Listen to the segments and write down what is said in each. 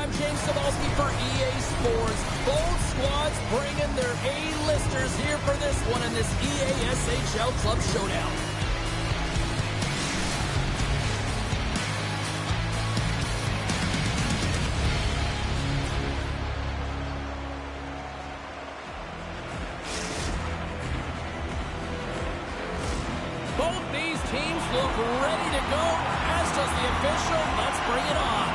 I'm James Cebulski for EA Sports. Both squads bringing their A-listers here for this one in this EA SHL Club Showdown. Both these teams look ready to go, as does the official. Let's bring it on.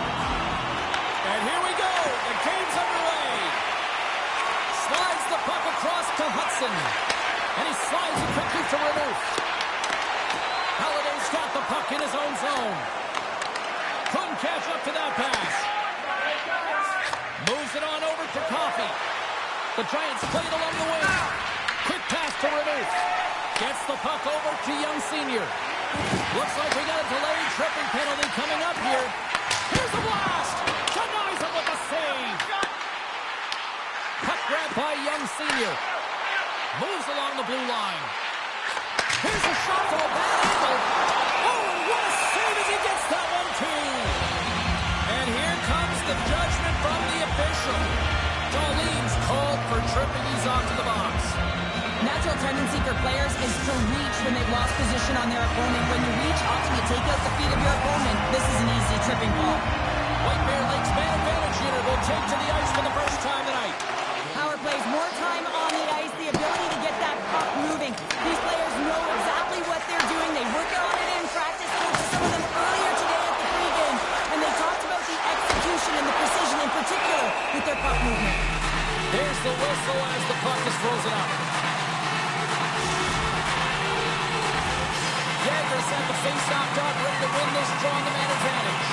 And here we go. The game's underway. Slides the puck across to Hudson. And he slides it quickly to Renouf. Halliday's got the puck in his own zone. Couldn't catch up to that pass. Moves it on over to Coffey. The Giants play it along the wing. Quick pass to Renouf. Gets the puck over to Young Sr. Looks like we got a delayed tripping penalty coming up here. Here's the blast. Denies him with a save. Puck grab by Young Sr. Moves along the blue line. Here's a shot from a bad angle. Oh, and what a save as he gets that one, too. And here comes the judgment from the official. Darlene's called for tripping. He's off to the box. Natural tendency for players is to reach when they've lost position on their opponent. When you reach, often you take out the feet of your opponent. This is an easy tripping ball. White Bear Lakes man advantage unit will take to the ice for the first time tonight. Power plays more time on the ice, the ability to get that puck moving. These players know exactly what they're doing. They work on it in practice. Spoke to some of them earlier today at the pregame, and they talked about the execution and the precision in particular with their puck movement. There's the whistle as the puck is frozen up. Jaggers at the face-off dot, ready to win this draw on the man advantage.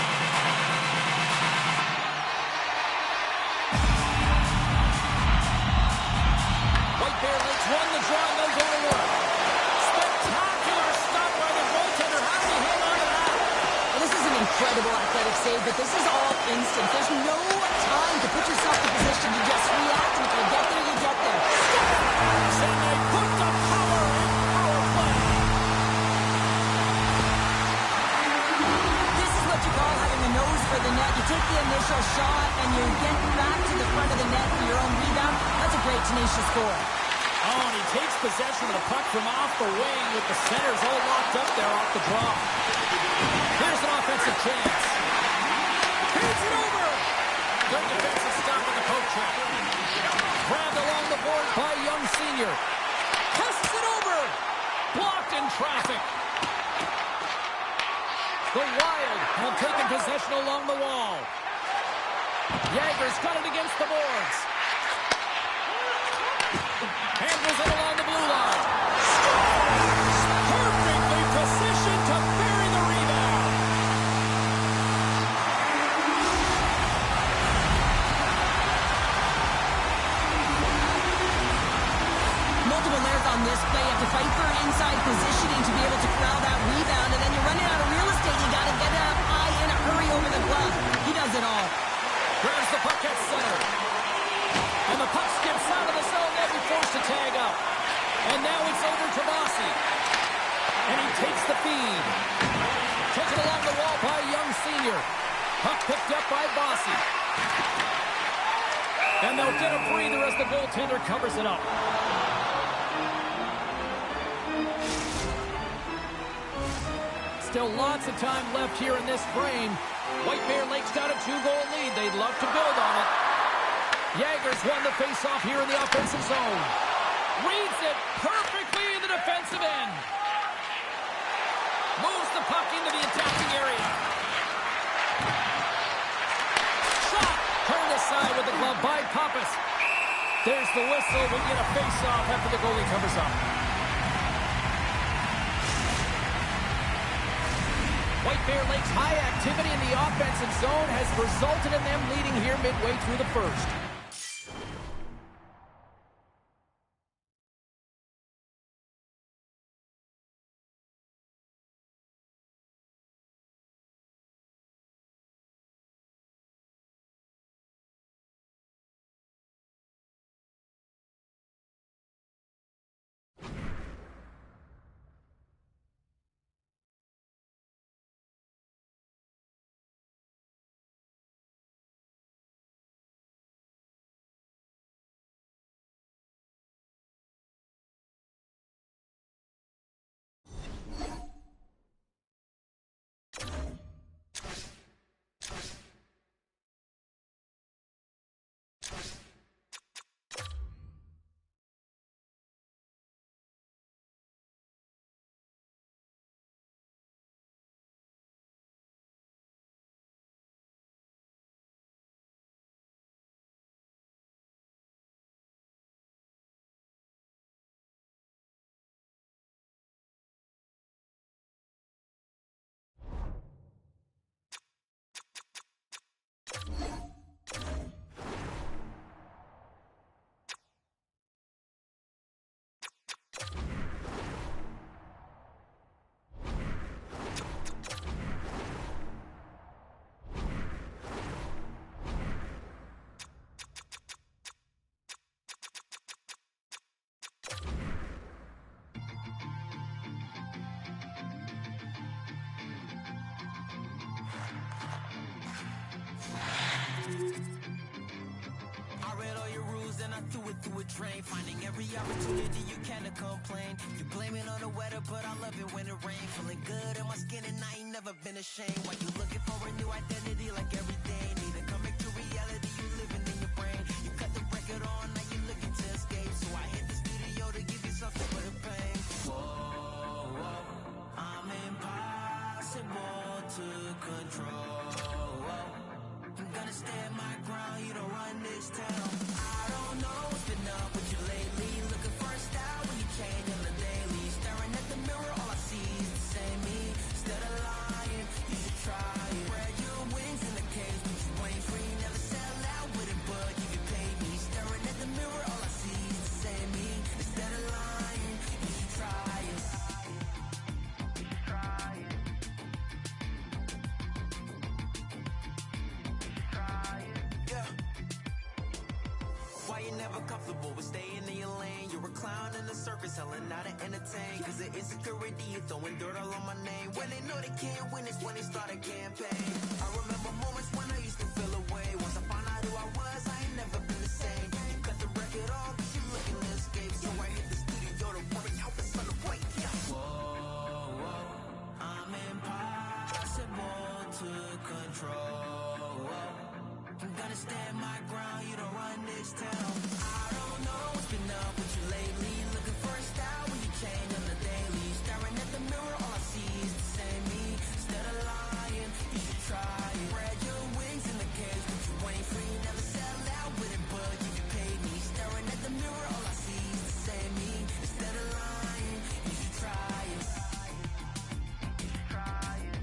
White Bear Lakes won the draw and they'll go to work. Spectacular stop by the goaltender. How did he hang on to that? Well, this is an incredible athletic save, but this is all instant. There's no time to put yourself in position. You just react, and if you get there, you get there. And they put the power in power play. This is what you call having the nose for the net. You take the initial shot, and you get back to the front of the net for your own rebound. That's a great, tenacious score. Oh, and he takes possession of the puck from off the wing with the centers all locked up there off the draw. Here's an offensive chance. Here's it over. Good defensive stop with the poke check. Grabbed along the boards by Young Sr. Passes it over. Blocked in traffic. The Wild have taken possession along the wall. Jaggers got it against the boards. Handles it along the blue line. Perfectly positioned to bury the rebound. Multiple layers on this play. You have to fight for inside positioning to be able to corral that rebound, and then you're running out of real estate. You got to get up high in a hurry over the glove. He does it all. Grabs the puck at center. And the puck skips out of the zone. They'll be forced to tag up. And now it's over to Bossy. And he takes the feed. Taken along the wall by Young Sr. Puck picked up by Bossy. And they'll get a breather as the goaltender covers it up. Still lots of time left here in this frame. White Bear Lakes got a 2-goal lead. They'd love to build on it. Jaggers won the faceoff here in the offensive zone. Reads it perfectly in the defensive end. Moves the puck into the attacking area. Shot! Turned aside with the glove by Pappas. There's the whistle. We get a faceoff after the goalie covers up. White Bear Lakes' high activity in the offensive zone has resulted in them leading here midway through the first. through a drain. Finding every opportunity you can to complain. You blame it on the weather, but I love it when it rains. Feeling good in my skin and I ain't never been ashamed. While you looking for a new identity like every day. Need to come back to reality, you living in your brain. You cut the record on, now you looking to escape. So I hit the studio to give you something for the pain. Whoa, whoa, I'm impossible to control. I'm gonna stand my ground, you don't run this town. I don't know what's been up with you lately. Looking for a style when you change on the daily. Staring at the mirror, all I see is the same me. Instead of lying, you should try it. Spread your wings in the cage, but you ain't free. Never sell out with it, but you can pay me. Staring at the mirror, all I see is the same me. Instead of lying, you should try it. Try it. Yeah. Why you never comfortable with staying in your lane? You're a clown in the circus, selling out to entertain. Cause the insecurity, you throwing dirt all on my name. When they know they can't win, it's when they start a campaign. I remember moments when I used to feel away. Once I found out who I was, I ain't never been the same. You cut the record off, but you looking to escape. So I hit the studio to worry out the sun to wait. Yeah. Whoa, whoa, I'm impossible to control. I'm gonna stand my ground, you don't run this town. I don't know what's been up with you lately. Looking for a style when you change on the daily. Staring at the mirror, all I see is the same me. Instead of lying, you should try it. Spread your wings in the cage, but you ain't free. Never sell out with it, but you can pay me. Staring at the mirror, all I see is the same me. Instead of lying, you should try it. Try it.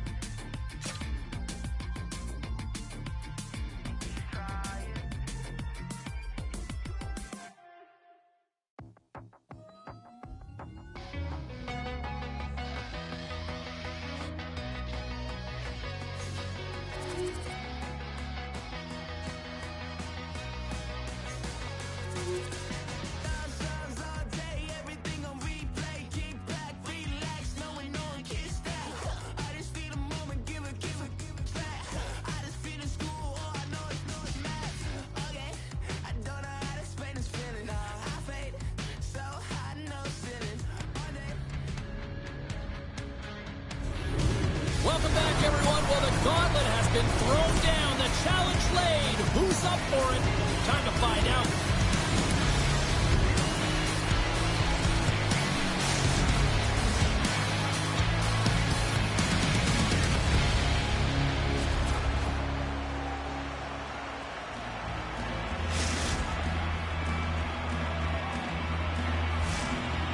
Welcome back, everyone. Well, the gauntlet has been thrown down. The challenge laid. Who's up for it? Time to find out.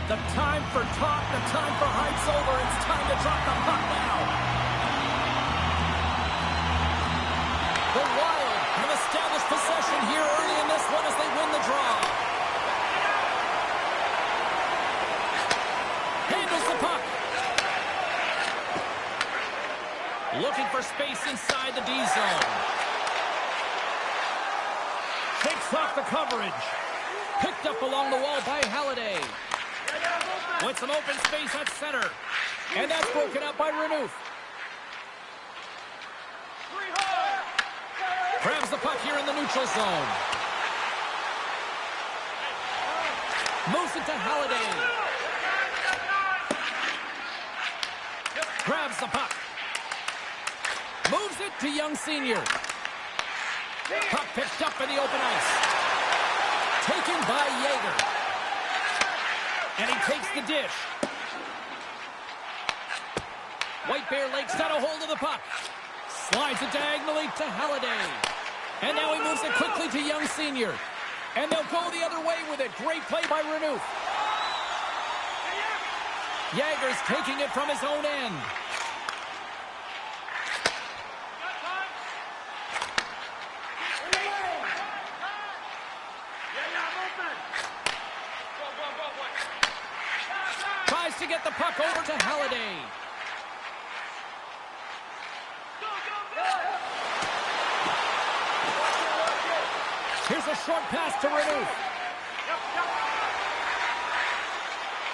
The time for talk, the time for hype's over. It's time to drop the puck now. The Wild have established possession here early in this one as they win the draw. Handles the puck. Looking for space inside the D zone. Takes off the coverage. Picked up along the wall by Halliday. With some open space at center. And that's broken up by Renouf. Grabs the puck here in the neutral zone. Moves it to Halliday. Grabs the puck. Moves it to Young Senior. Puck picked up in the open ice. Taken by Yeager. And he takes the dish. White Bear Lake's got a hold of the puck. Slides it diagonally to Halliday. And now he moves it quickly to Young Senior. And they'll go the other way with it. Great play by Renouf. Yeager's taking it from his own end. Tries to get the puck over to Halliday. Here's a short pass to Renouf.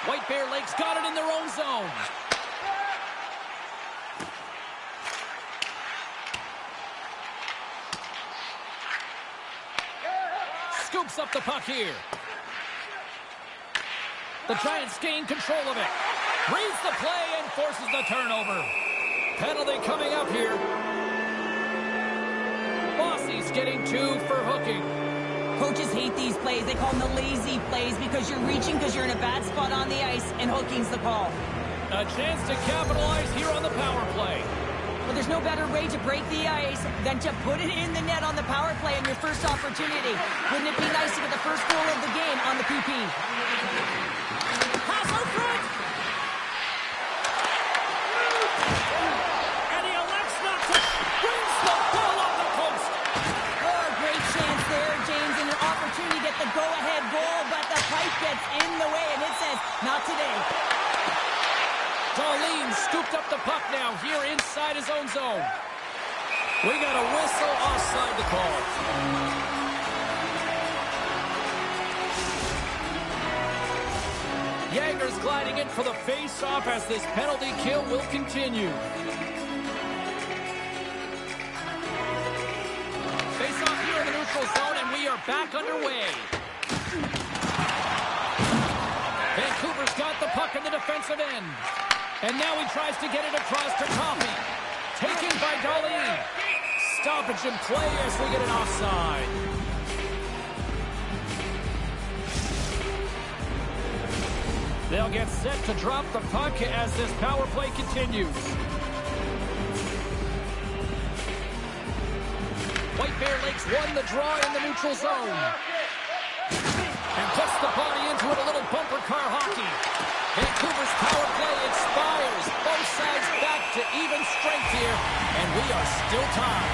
White Bear Lake's got it in their own zone. scoops up the puck here. The Giants gain control of it. Reads the play and forces the turnover. Penalty coming up here. Bossy's getting 2 for hooking. Coaches hate these plays. They call them the lazy plays because you're reaching because you're in a bad spot on the ice, and hooking's the call. A chance to capitalize here on the power play. Well, there's no better way to break the ice than to put it in the net on the power play on your first opportunity. Wouldn't it be nice to get the first goal of the game on the PP? Pass out front! And he elects not to. Brings the ball off the post. Oh, great chance there, James, and an opportunity to get the go-ahead goal, but the pipe gets in the way, and it says, not today. Darlene scooped up the puck now here inside his own zone. We got a whistle offside to call. Jager's gliding in for the face-off as this penalty kill will continue. Face-off here in the neutral zone, and we are back underway. Vancouver's got the puck in the defensive end. And now he tries to get it across to Coffey. Taken by Darlene. Stoppage in play as we get an offside. They'll get set to drop the puck as this power play continues. White Bear Lakes won the draw in the neutral zone. And puts the body into it, a little bumper car hockey. Vancouver's power play expires. Both sides back to even strength here, and we are still tied.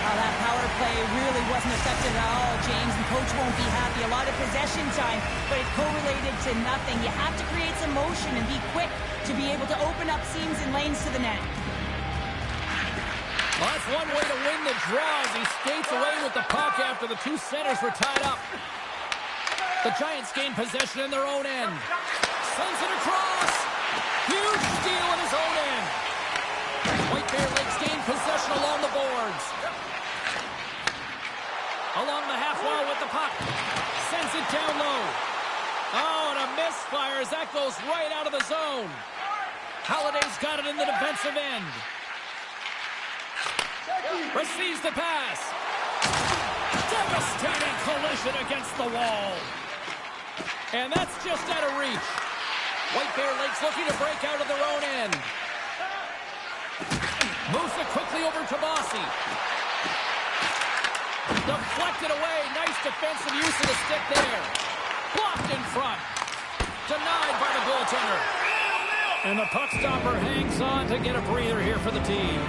Oh, that power play really wasn't effective at all, James, and coach won't be happy. A lot of possession time, but it correlated to nothing. You have to create some motion and be quick to be able to open up seams and lanes to the net. Well, that's one way to win the draw as he skates away with the puck after the 2 centers were tied up. The Giants gain possession in their own end. Sends it across. Huge steal in his own end. White Bear Lakes gain possession along the boards. Along the half wall with the puck. Sends it down low. Oh, and a misfire as that goes right out of the zone. Halliday's got it in the defensive end. Receives the pass. Devastating collision against the wall. And that's just out of reach. White Bear Lakes looking to break out of their own end. Moves it quickly over to Bossy. Deflected away. Nice defensive use of the stick there. Blocked in front. Denied by the goaltender. And the puck stopper hangs on to get a breather here for the team.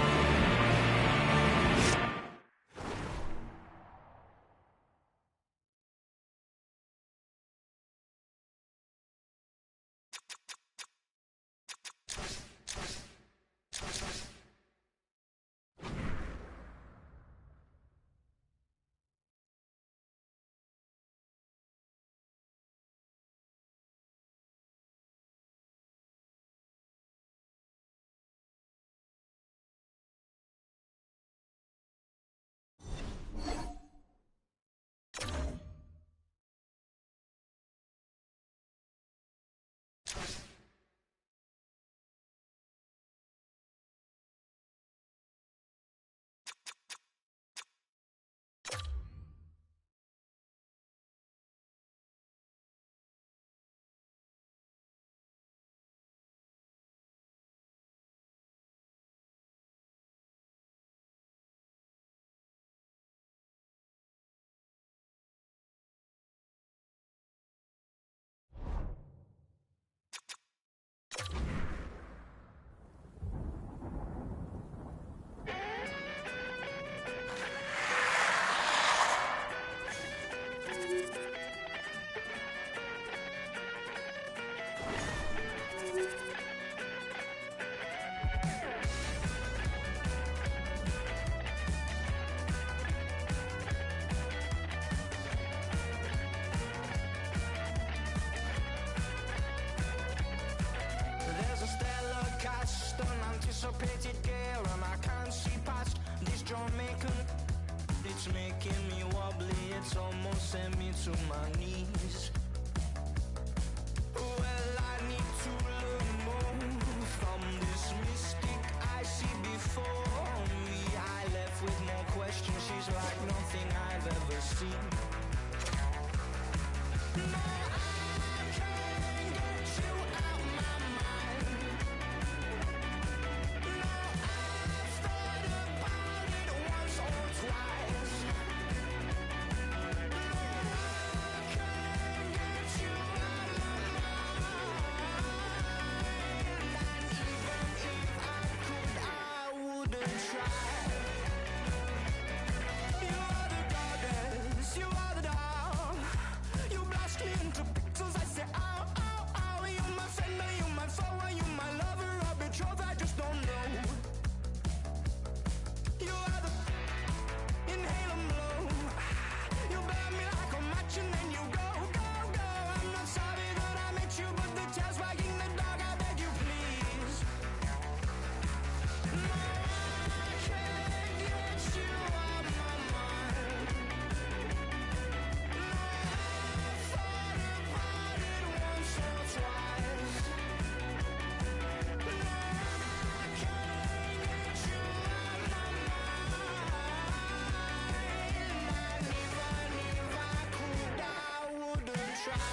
Anticipated gale, and I can't see past this Jamaican. It's making me wobbly, it's almost sent me to my knees. Well, I need to learn more from this mystic I see before me. I left with more questions, she's like nothing I've ever seen. No, I can't get you out my mind. No, I've thought about it once or twice. No, I can't get you out my mind. And even if I could, I wouldn't try. You are the goddess, you are the doll. You blast me into pixels, I say ow, ow, ow. You're my friend, or you're my foe, or you're my lover or betrothed, I just don't know. You are the inhale and blow. You burn me like a match and then you go, go, go. I'm not sorry that I met you, but the tail's wagging the dog, I beg you please. No, I can't get you out my mind. No, I've thought about it once or twice. No, I can't get you out my mind. And even if I could, I wouldn't try.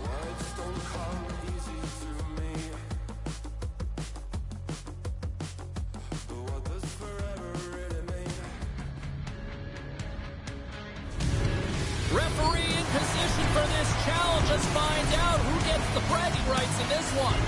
Words don't come easy to me, but what does forever really mean? Referee in position for this challenge. Let's find out who gets the bragging rights in this one.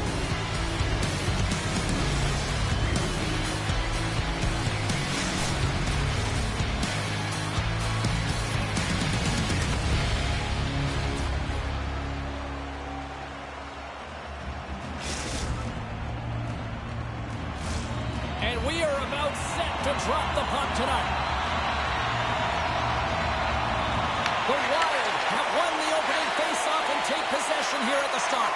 And we are about set to drop the puck tonight. The Wild have won the opening faceoff and take possession here at the start.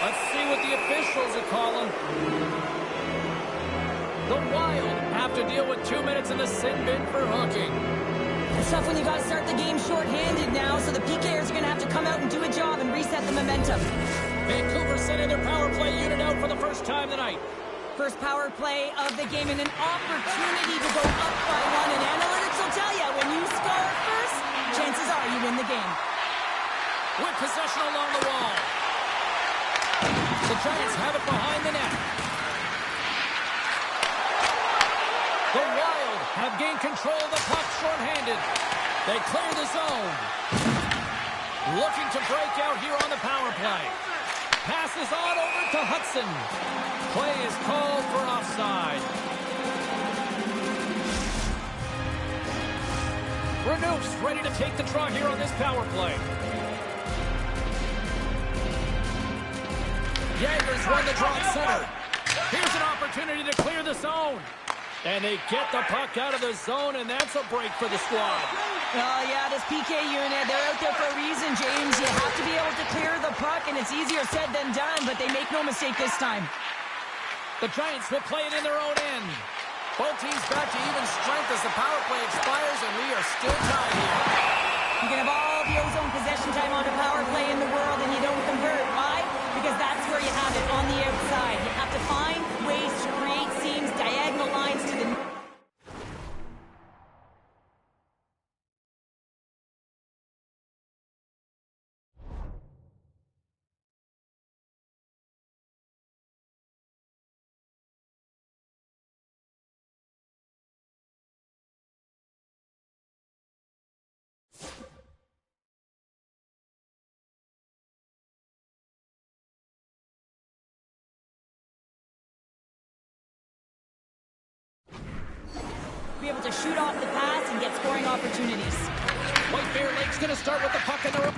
Let's see what the officials are calling. The Wild have to deal with 2 minutes in the sin bin for hooking. It's tough when you got to start the game short-handed now, so the PKers are going to have to come out and do a job and reset the momentum. Vancouver sending their power play unit out for the first time tonight. First power play of the game and an opportunity to go up by one. And analytics will tell you, when you score first, chances are you win the game. With possession along the wall. The Giants have it behind the net. The Wild have gained control of the puck shorthanded. They clear the zone. Looking to break out here on the power play. Passes on over to Hudson. Play is called for offside. Renouf's ready to take the draw here on this power play. Jager's won the draw at center. Here's an opportunity to clear the zone. And they get the puck out of the zone, and that's a break for the squad. Oh, yeah, this PK unit, they're out there for a reason, James. You have to be able to clear the puck, and it's easier said than done, but they make no mistake this time. The Giants will play it in their own end. Both teams back to even strength as the power play expires, and we are still tied here. You can have all the ozone possession time on a power play in the world, and you don't convert. Why? Because that's where you have it, on the outside. You have to find ways to create seams, diagonal lines to the... be able to shoot off the pass and get scoring opportunities. White Bear Lake's going to start with the puck in the room.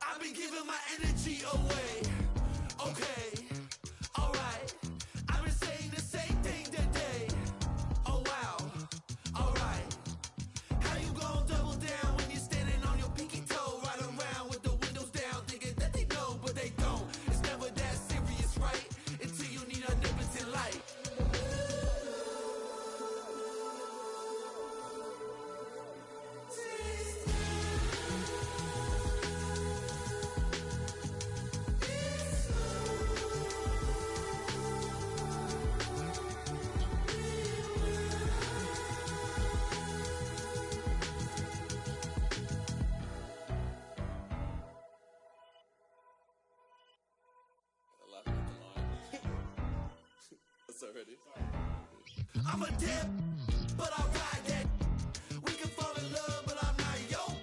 I've been giving my energy away. Okay, alright. I've been saying the same thing today. Oh wow, alright. How you gon' double down when you're standing on your pinky toe, right around with the windows down, thinking that they know, but they don't. It's never that serious, right? Until you need a omnipotent light. I'm a dip, but I ride that. We can fall in love, but I'm not yo.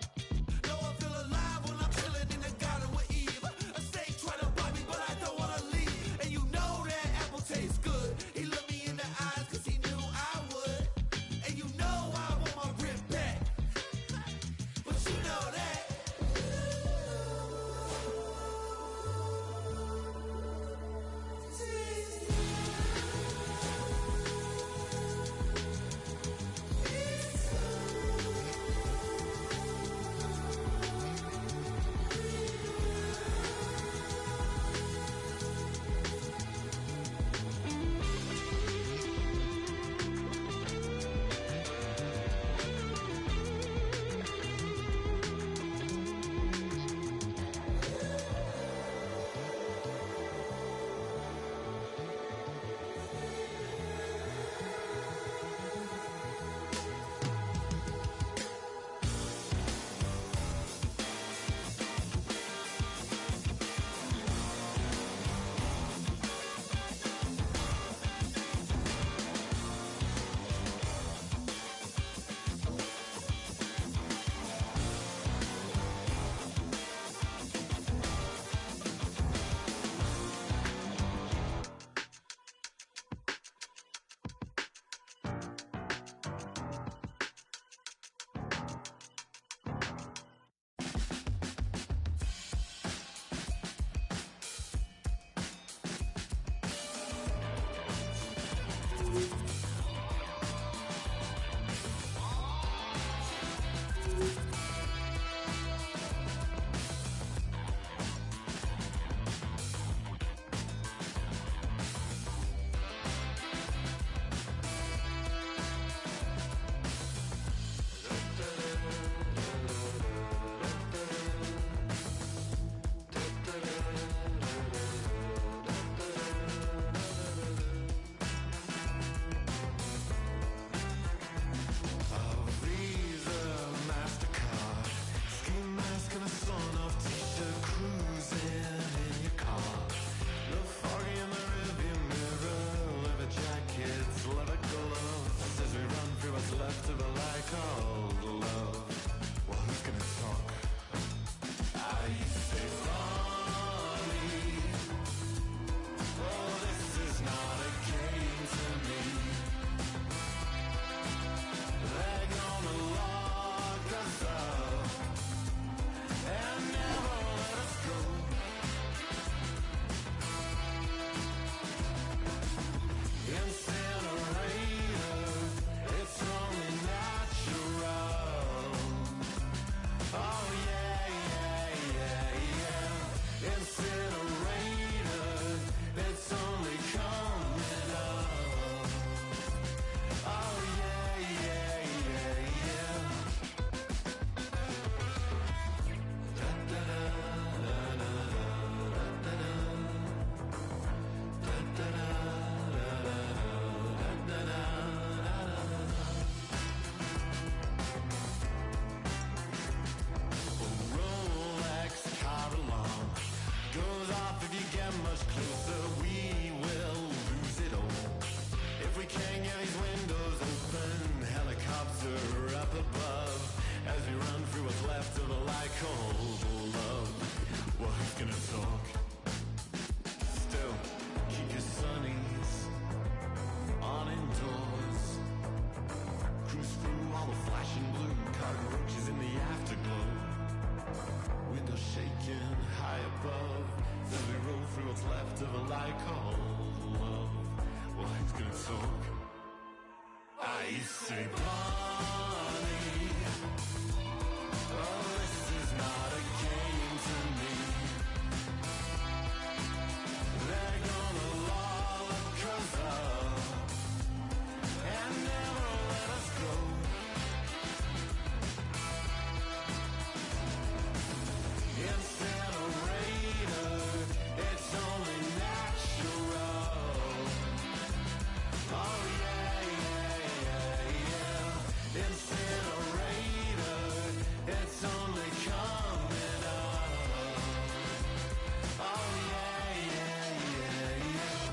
No, I feel alive when I'm chilling in the garden with Eve. A snake trying to bite me, but I don't wanna leave. And you know that apple tastes good. He looked me in the eyes cause he knew I would. And you know I want my rip back. But you know that. left of a light called love. Well, who's gonna talk? I used to say funny. Oh, this is not a game to me. They're gonna lock us up and never let us go. Incinerator, it's only natural. Oh yeah, yeah, yeah, yeah. Incinerator, it's only coming up. Oh yeah, yeah, yeah, yeah. Da da da da da da da da da Rolex card alarm goes off if you get much closer. We will lose it all if we can't get these windows open. Helicopter up above as we run through what's left of a light called love. Well, who's gonna talk? Still, keep your sunnies on indoors. Cruise through all the flashing blue cockroaches in the afterglow. Windows shaking high above as we roll through what's left of a light called love. Well, who's gonna talk? I used to say Bonnie. Oh, this is not a game to me. They're gonna lock us up and never let us go. Incinerator, it's only natural. Oh yeah, yeah, yeah, yeah. Incinerator, it's only coming up. Oh yeah, yeah, yeah, yeah.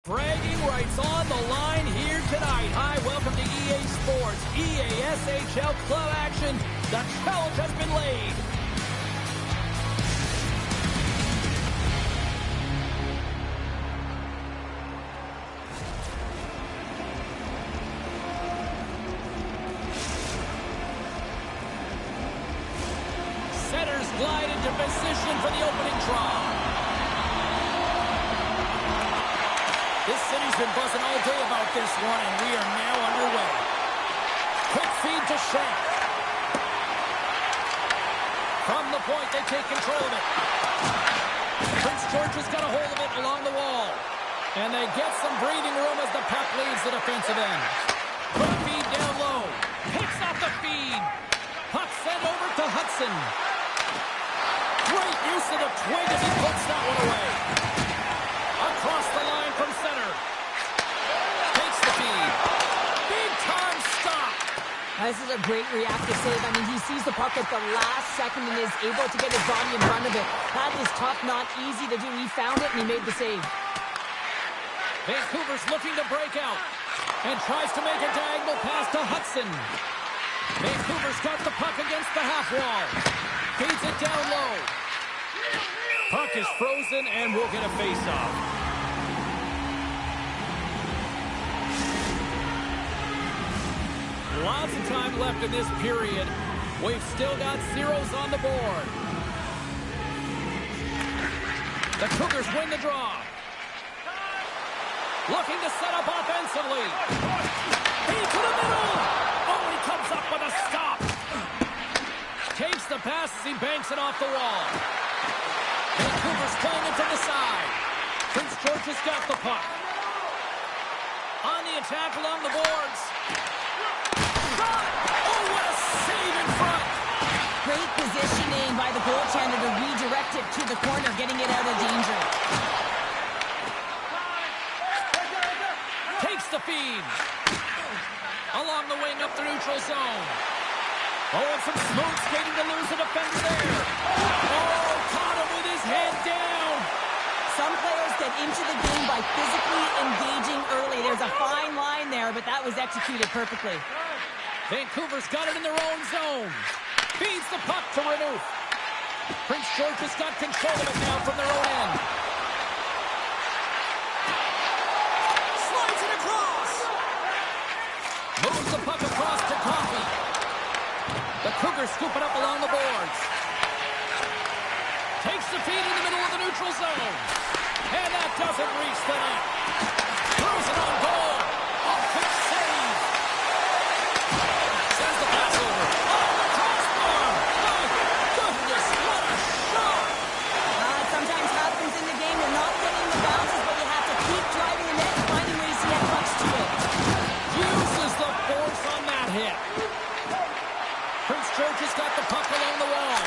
Bragging rights on the line here tonight. Hi, welcome to EA Sports, EA SHL club action. The challenge has been laid. Centers glide into position for the opening draw. This city's been buzzing all day about this one, and we are now underway. Quick feed to Shank. From the point, they take control of it. Prince George has got a hold of it along the wall. And they get some breathing room as the puck leaves the defensive end. Quick feed down low. Picks off the feed. Puck sent over to Hudson. Great use of the twig as he puts that one away. Across the line from center. Takes the feed. Big time stop. This is a great reactive save. I mean, he sees the puck at the last second and is able to get his body in front of it. That is tough, not easy to do. He found it and he made the save. Vancouver's looking to break out and tries to make a diagonal pass to Hudson. Vancouver's got the puck against the half wall. Feeds it down low. Puck is frozen and we'll get a face-off. Lots of time left in this period. We've still got zeros on the board. The Cougars win the draw. Looking to set up offensively. Into the middle. Oh, he comes up with a stop. Takes the pass as he banks it off the wall. Vancouver's playing it to the side. Prince George has got the puck. On the attack along the boards. Shot! Oh, what a save in front! Great positioning by the goaltender to redirect it to the corner, getting it out of danger. Takes the feed. Along the wing up the neutral zone. Oh, and some smooth skating to lose the defender there. Oh, caught him with his head down. Some players get into the game by physically engaging early. There's a fine line there, but that was executed perfectly. Vancouver's got it in their own zone. Feeds the puck to Renouf. Prince George has got control of it now from their own end. Slides it across. Moves the puck across to Coffey. The Cougars scoop it up along the boards. Takes the feed in the middle of the neutral zone. And that doesn't reach the net. Throws it on goal. A quick save. Sends the pass over. Oh, the crossbar. My goodness, what a shot. It sometimes happens in the game. You're not getting the bounces, but you have to keep driving the net and finding ways to get pucks to it. Uses the force on that hit. Prince George has got the puck along the wall.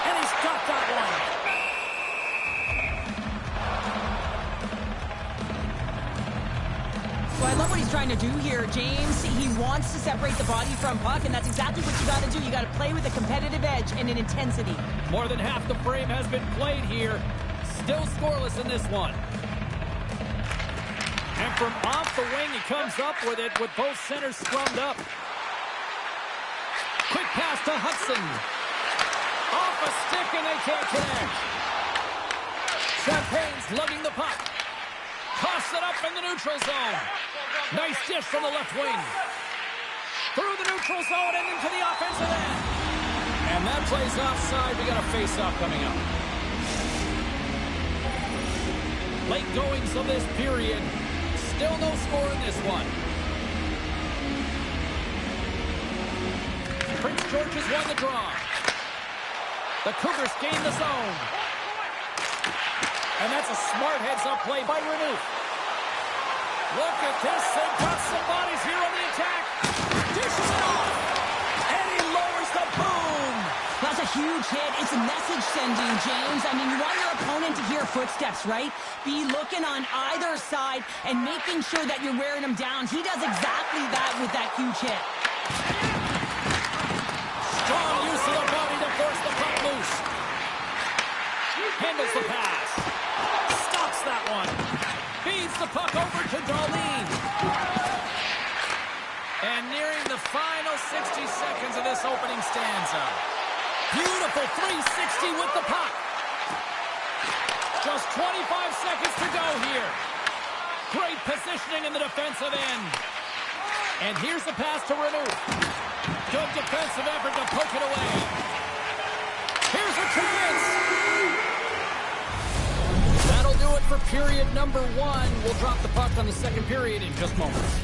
And he's got that one. So I love what he's trying to do here, James. He wants to separate the body from puck, and that's exactly what you got to do. You got to play with a competitive edge and an intensity. More than half the frame has been played here. Still scoreless in this one. And from off the wing, he comes up with it with both centers scrummed up. Quick pass to Hudson. Off a stick, and they can't connect. Champagne's lugging the puck. Toss it up in the neutral zone. Nice dish from the left wing. Through the neutral zone and into the offensive end. And that plays offside. We got a face-off coming up. Late goings of this period. Still no score in this one. Prince George has won the draw. The Cougars gain the zone. And that's a smart heads-up play by Renouf. Look at this. They've got some bodies here on the attack. Dishes it off. And he lowers the boom. That's a huge hit. It's a message sending, James. I mean, you want your opponent to hear footsteps, right? Be looking on either side and making sure that you're wearing them down. He does exactly that with that huge hit. Strong use of the body to force the puck loose. Handles the pass. Stops that one. Feeds the puck over to Darlene. And nearing the final 60 seconds of this opening stanza. Beautiful 360 with the puck. Just 25 seconds to go here. Great positioning in the defensive end. And here's the pass to Renew. Good defensive effort to poke it away. Here's a chance. That'll do it for period number 1. We'll drop the puck on the second period in just moments.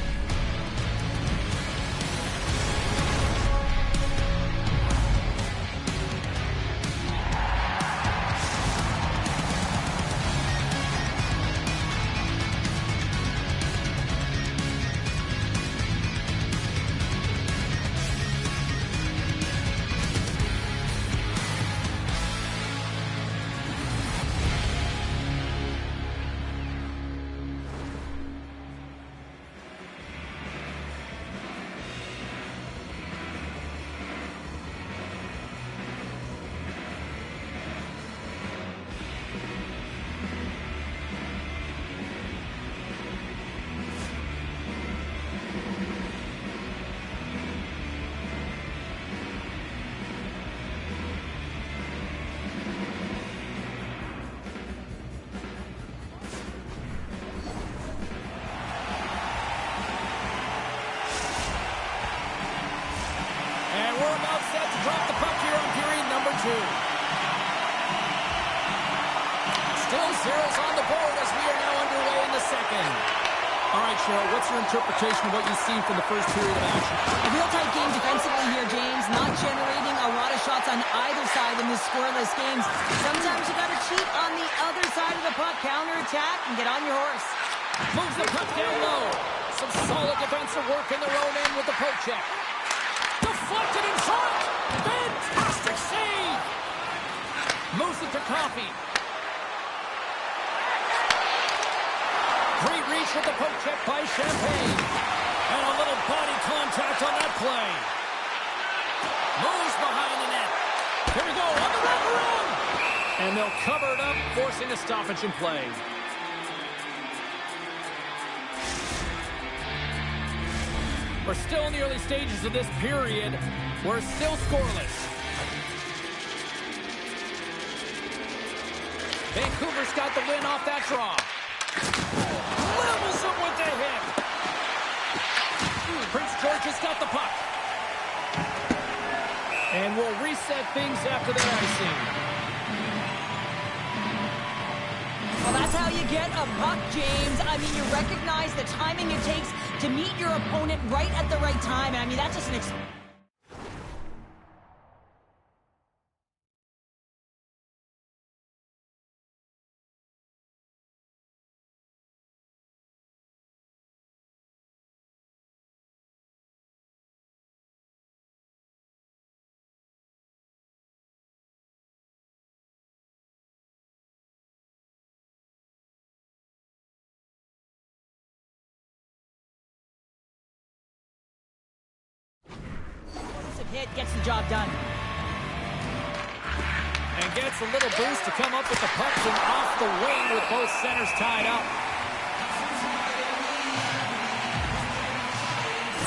Still zeros on the board as we are now underway in the second. All right, Cheryl, what's your interpretation of what you've seen from the first period of action? A real tight game defensively here, James. Not generating a lot of shots on either side in this scoreless games. Sometimes you got to cheat on the other side of the puck, counter-attack, and get on your horse. Moves the puck down low. Some solid defensive work in their own end with the poke check. Deflected in front. Fantastic save. Moves it to Coffey. Great reach with the poke check by Champagne. And a little body contact on that play. Moves behind the net. Here we go, on the wraparound. And they'll cover it up, forcing a stoppage in play. We're still in the early stages of this period. We're still scoreless. Vancouver's got the win off that draw. Levels him with the hit. Prince George has got the puck. And we'll reset things after the icing. Well, that's how you get a puck, James. I mean, you recognize the timing it takes to meet your opponent right at the right time. I mean, that's just an hit, gets the job done. And gets a little boost to come up with the puck from off the wing with both centers tied up.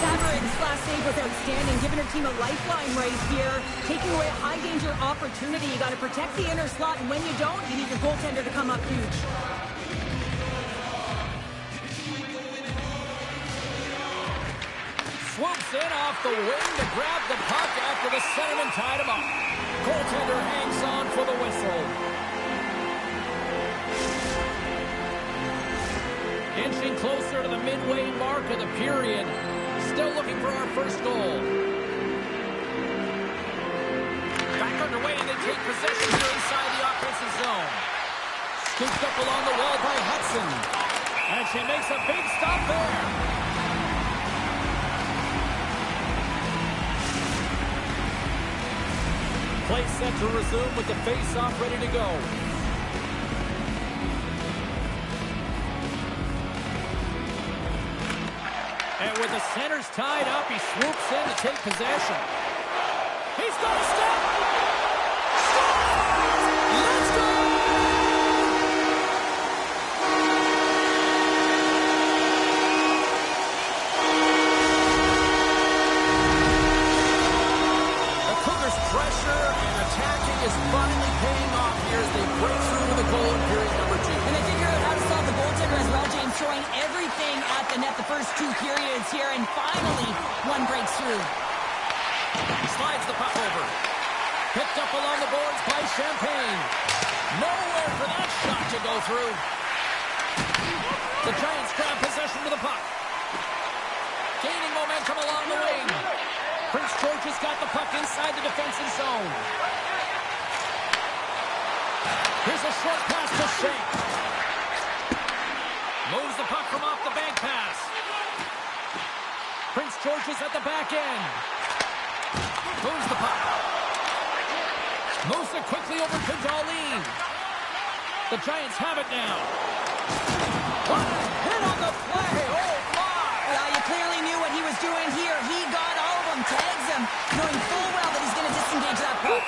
Savarin's last save was outstanding, giving her team a lifeline right here, taking away a high-danger opportunity. You got to protect the inner slot, and when you don't, you need your goaltender to come up huge. Swoops in off the wing to grab the puck after the centerman tied him up. Goaltender hangs on for the whistle. Inching closer to the midway mark of the period. Still looking for our first goal. Back underway and they take possession here inside the offensive zone. Scooped up along the wall by Hudson. And she makes a big stop there. Play set to resume with the face-off ready to go. And with the centers tied up, he swoops in to take possession. He's got a step! Let's go! paying off here as they break through to the goal in period number 2. And they figure out how to solve the goaltender as well, James, throwing everything at the net the first 2 periods here, and finally one breaks through. Slides the puck over. Picked up along the boards by Champagne. Nowhere for that shot to go through. The Giants grab possession with the puck. Gaining momentum along the wing. Prince George has got the puck inside the defensive zone. Here's a short pass to Shank. Moves the puck from off the bank pass. Prince George is at the back end. Moves the puck. Moves it quickly over to Darlene. The Giants have it now. What a hit on the play. Oh, my. Well, you clearly knew what he was doing here. He got all of them, tags them, knowing full well that he's going to disengage that puck.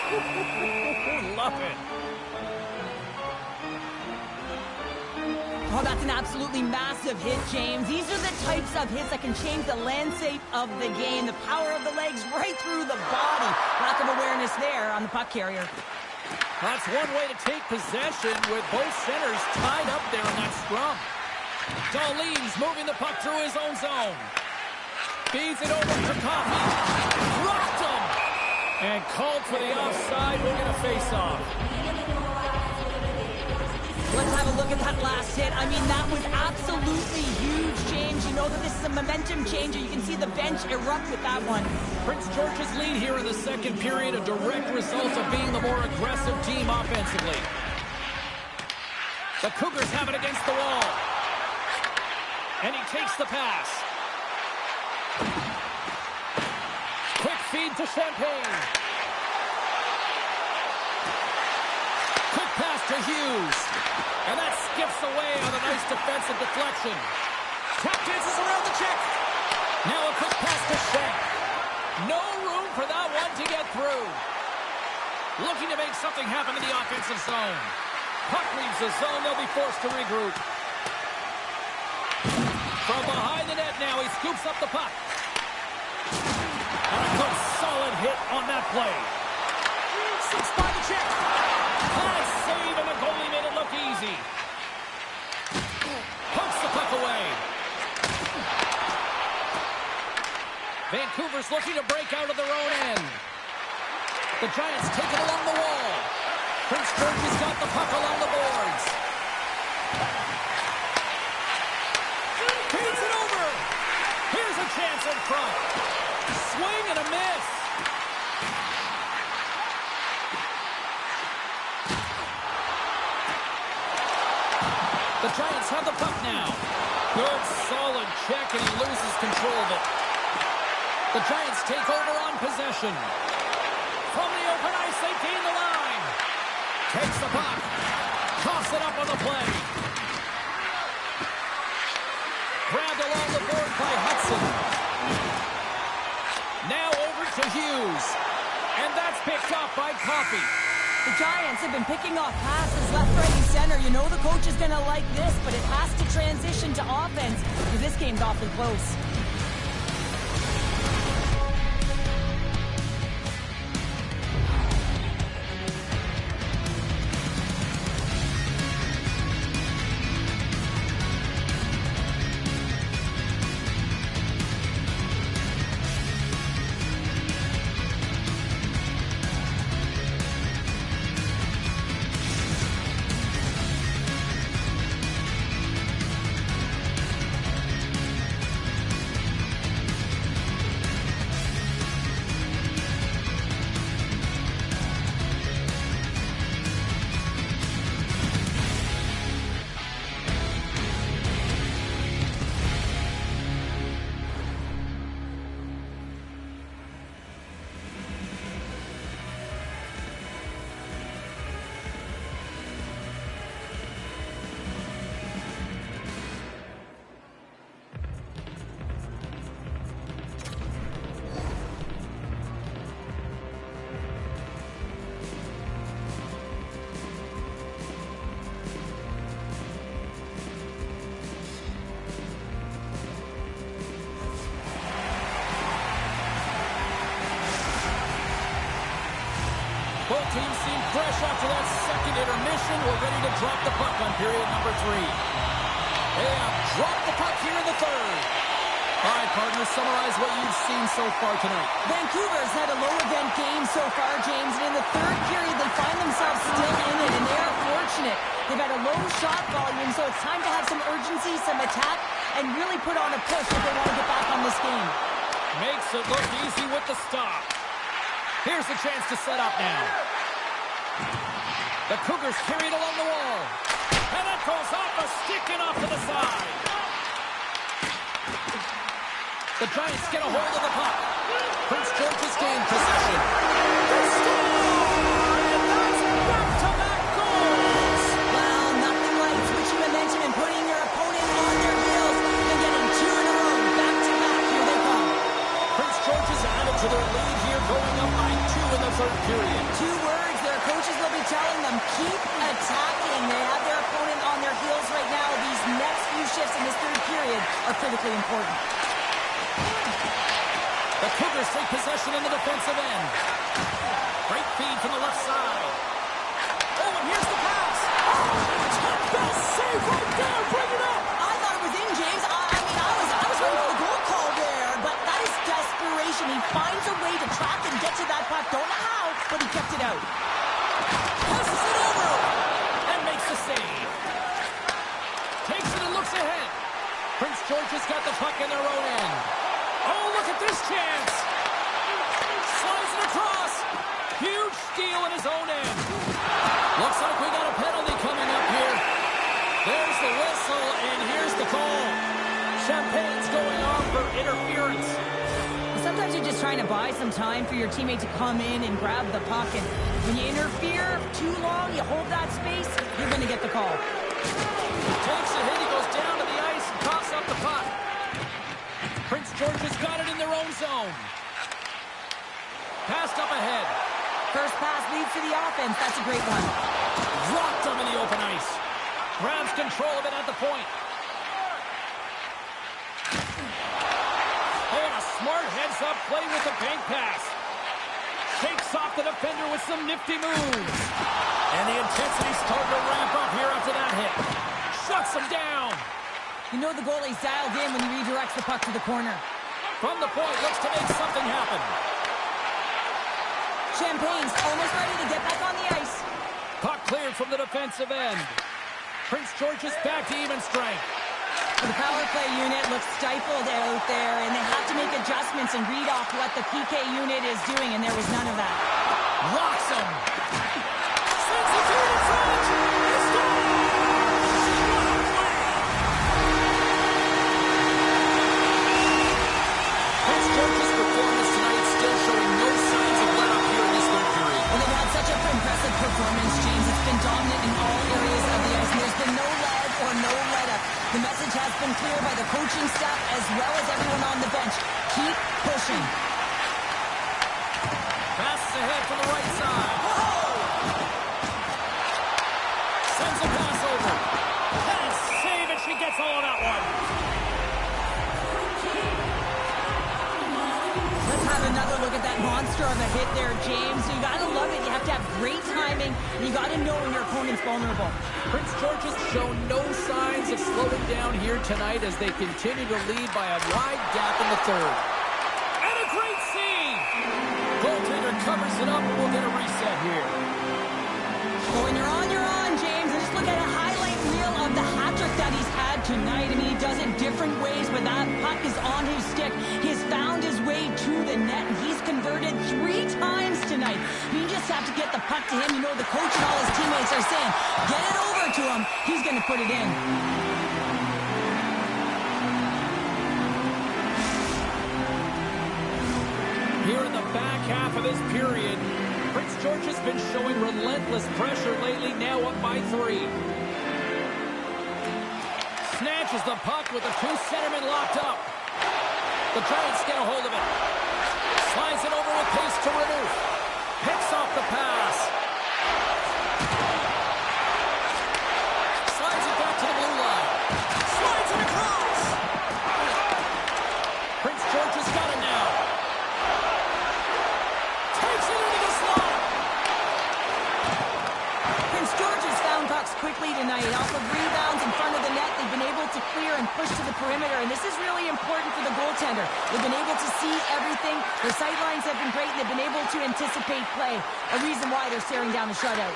Love it. Oh, that's an absolutely massive hit, James. These are the types of hits that can change the landscape of the game. The power of the legs right through the body. Lack of awareness there on the puck carrier. That's one way to take possession with both centers tied up there in that scrum. Darlene's moving the puck through his own zone. Feeds it over to Coffey. Dropped him! And called for the offside. We'll get a face-off. Let's have a look at that last hit. I mean, that was absolutely huge, James. You know that this is a momentum changer. You can see the bench erupt with that one. Prince George's lead here in the second period, a direct result of being the more aggressive team offensively. The Cougars have it against the wall. And he takes the pass. Quick feed to Champagne. Quick pass to Hughes. And that skips away on a nice defensive deflection. Tap dances around the check. Now a quick pass to Shank. No room for that one to get through. Looking to make something happen in the offensive zone. Puck leaves the zone. They'll be forced to regroup. From behind the net now, he scoops up the puck. And a good solid hit on that play. 6 by the check. Nice save, and the goalie made it look easy. Pokes the puck away. Vancouver's looking to break out of their own end. The Giants take it along the wall. Prince George has got the puck along the boards. Feeds it over. Here's a chance in front. Swing and a miss. The Giants have the puck now. Good, solid check, and he loses control of it. The Giants take over on possession. From the open ice, they gain the line. Takes the puck. Toss it up on the play. Grabbed along the board by Hudson. Now over to Hughes. And that's picked off by Coffey. The Giants have been picking off passes left, right, and center. You know the coach is going to like this, but it has to transition to offense because this game's awfully close. Both teams seem fresh after that second intermission. We're ready to drop the puck on period number 3. They have dropped the puck here in the third. All right, partners, summarize what you've seen so far tonight. Vancouver's had a low-event game so far, James, and in the third period, they find themselves still in it, and they are fortunate. They've had a low shot volume, so it's time to have some urgency, some attack, and really put on a push if they want to get back on this game. Makes it look easy with the stop. Here's the chance to set up now. The Cougars carry it along the wall. And that goes off a stick and off to the side. The Giants get a hold of the puck. Prince George's gained possession. They score! And that's back-to-back goals! Well, nothing like switching momentum and putting your opponent on their heels and getting 2 in a row. Back-to-back, here they come. Prince George has added to their lead here, going up by 2 in the third period. 2 words their coaches will be telling them: keep attacking. They have their opponent on their heels right now. These next few shifts in this third period are critically important. The Cougars take possession in the defensive end. Great feed from the left side. Oh, and here's the pass. Oh, top best save right there. Bring it up. I thought it was in, James. I was waiting for the goal call there, but that is desperation. He finds a way to track and get to that puck. Don't know how, but he kept it out. Passes it over and makes the save. Takes it and looks ahead. Prince George has got the puck in their own end. Oh, look at this chance. Slides it across. Huge steal in his own end. Looks like we got a penalty coming up here. There's the whistle, and here's the call. Champagne's going on for interference. Sometimes you're just trying to buy some time for your teammate to come in and grab the puck, and when you interfere too long, you hold that space, you're going to get the call. Takes a hit, he goes down to the ice and coughs up the puck. Prince George has got it in their own zone. Passed up ahead. First pass leads to the offense. That's a great one. Dropped him in the open ice. Grabs control of it at the point. Oh, and a smart heads-up play with the bank pass. Shakes off the defender with some nifty moves. And the intensity's starting to ramp up here after that hit. Shuts him down. You know the goalie's dialed in when he redirects the puck to the corner. From the point, looks to make something happen. Champagne's almost ready to get back on the ice. Puck cleared from the defensive end. Prince George is back to even strength. The power play unit looks stifled out there, and they have to make adjustments and read off what the PK unit is doing, and there was none of that. Rocks him. Sends it to the front. He scores! What a play! Prince George's performance tonight still showing no signs of let up here in this third period. Well, they've had such an impressive performance, James. It's been dominant in all areas of the ice, and there's been no lag or no let-up. The message has been clear by the coaching staff as well as everyone on the bench. Keep pushing. Passes ahead from the right side. Sends a pass over. And save it. She gets all of that one. Let's have another look at that monster of a hit there, James. You gotta love it. You have to have great timing. You gotta know when your opponent's vulnerable. Prince George has shown no signs of slowing down here tonight as they continue to lead by a wide gap in the third. And a great save! Goaltender covers it up, and we'll get a reset here. Well, when you're on, James. And just look at a highlight reel of the hat-trick that he's had tonight. I mean, he does it different ways, but that puck is on his stick. He's found his way to the net, and he's converted 3 times tonight. You just have to get the puck to him. You know the coach and all his teammates are saying, get it over to him. He's going to put it in. Here in the back half of this period, Prince George has been showing relentless pressure lately, now up by 3. Snatches the puck with the 2 centermen locked up. The Giants get a hold of it. Slides it over with pace to Renouf. Picks off the pass. Slides it back to the blue line. Slides it across. Prince George has got it now. Takes it into the slot. is really important for the goaltender. They've been able to see everything. Their sight lines have been great, and they've been able to anticipate play. A reason why they're staring down the shutout.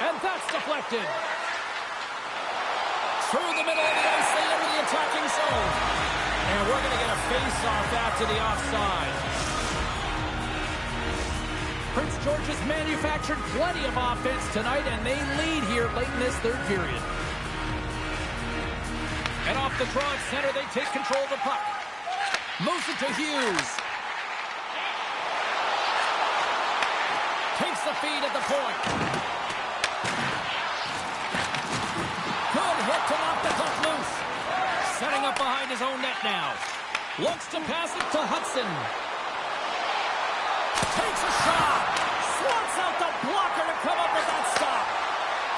And that's deflected. Through the middle of the ice, they enter the attacking zone. And we're going to get a face-off after the offside. Prince George's manufactured plenty of offense tonight, and they lead here late in this third period. And off the draw at center, they take control of the puck. Moves it to Hughes. Takes the feed at the point. Good hit to knock the puck loose. Setting up behind his own net now. Looks to pass it to Hudson. Takes a shot. Swats out the blocker to come up with that stop.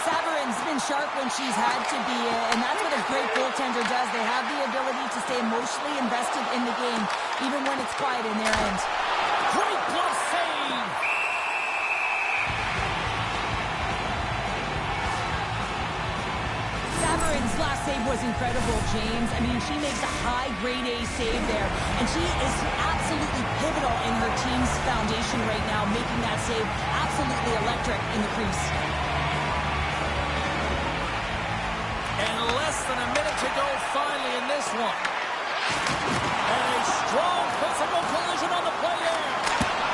Savarin's been sharp when she's had to be, and that's what a great goaltender does. They have the ability to stay emotionally invested in the game, even when it's quiet in their end. Great glove save. Savarin's last save was incredible, James. I mean, she makes a high grade A save there, and she is absolutely pivotal in her team's foundation right now, making that save absolutely electric in the crease. And less than a minute to go finally in this one. And a strong physical collision on the play there.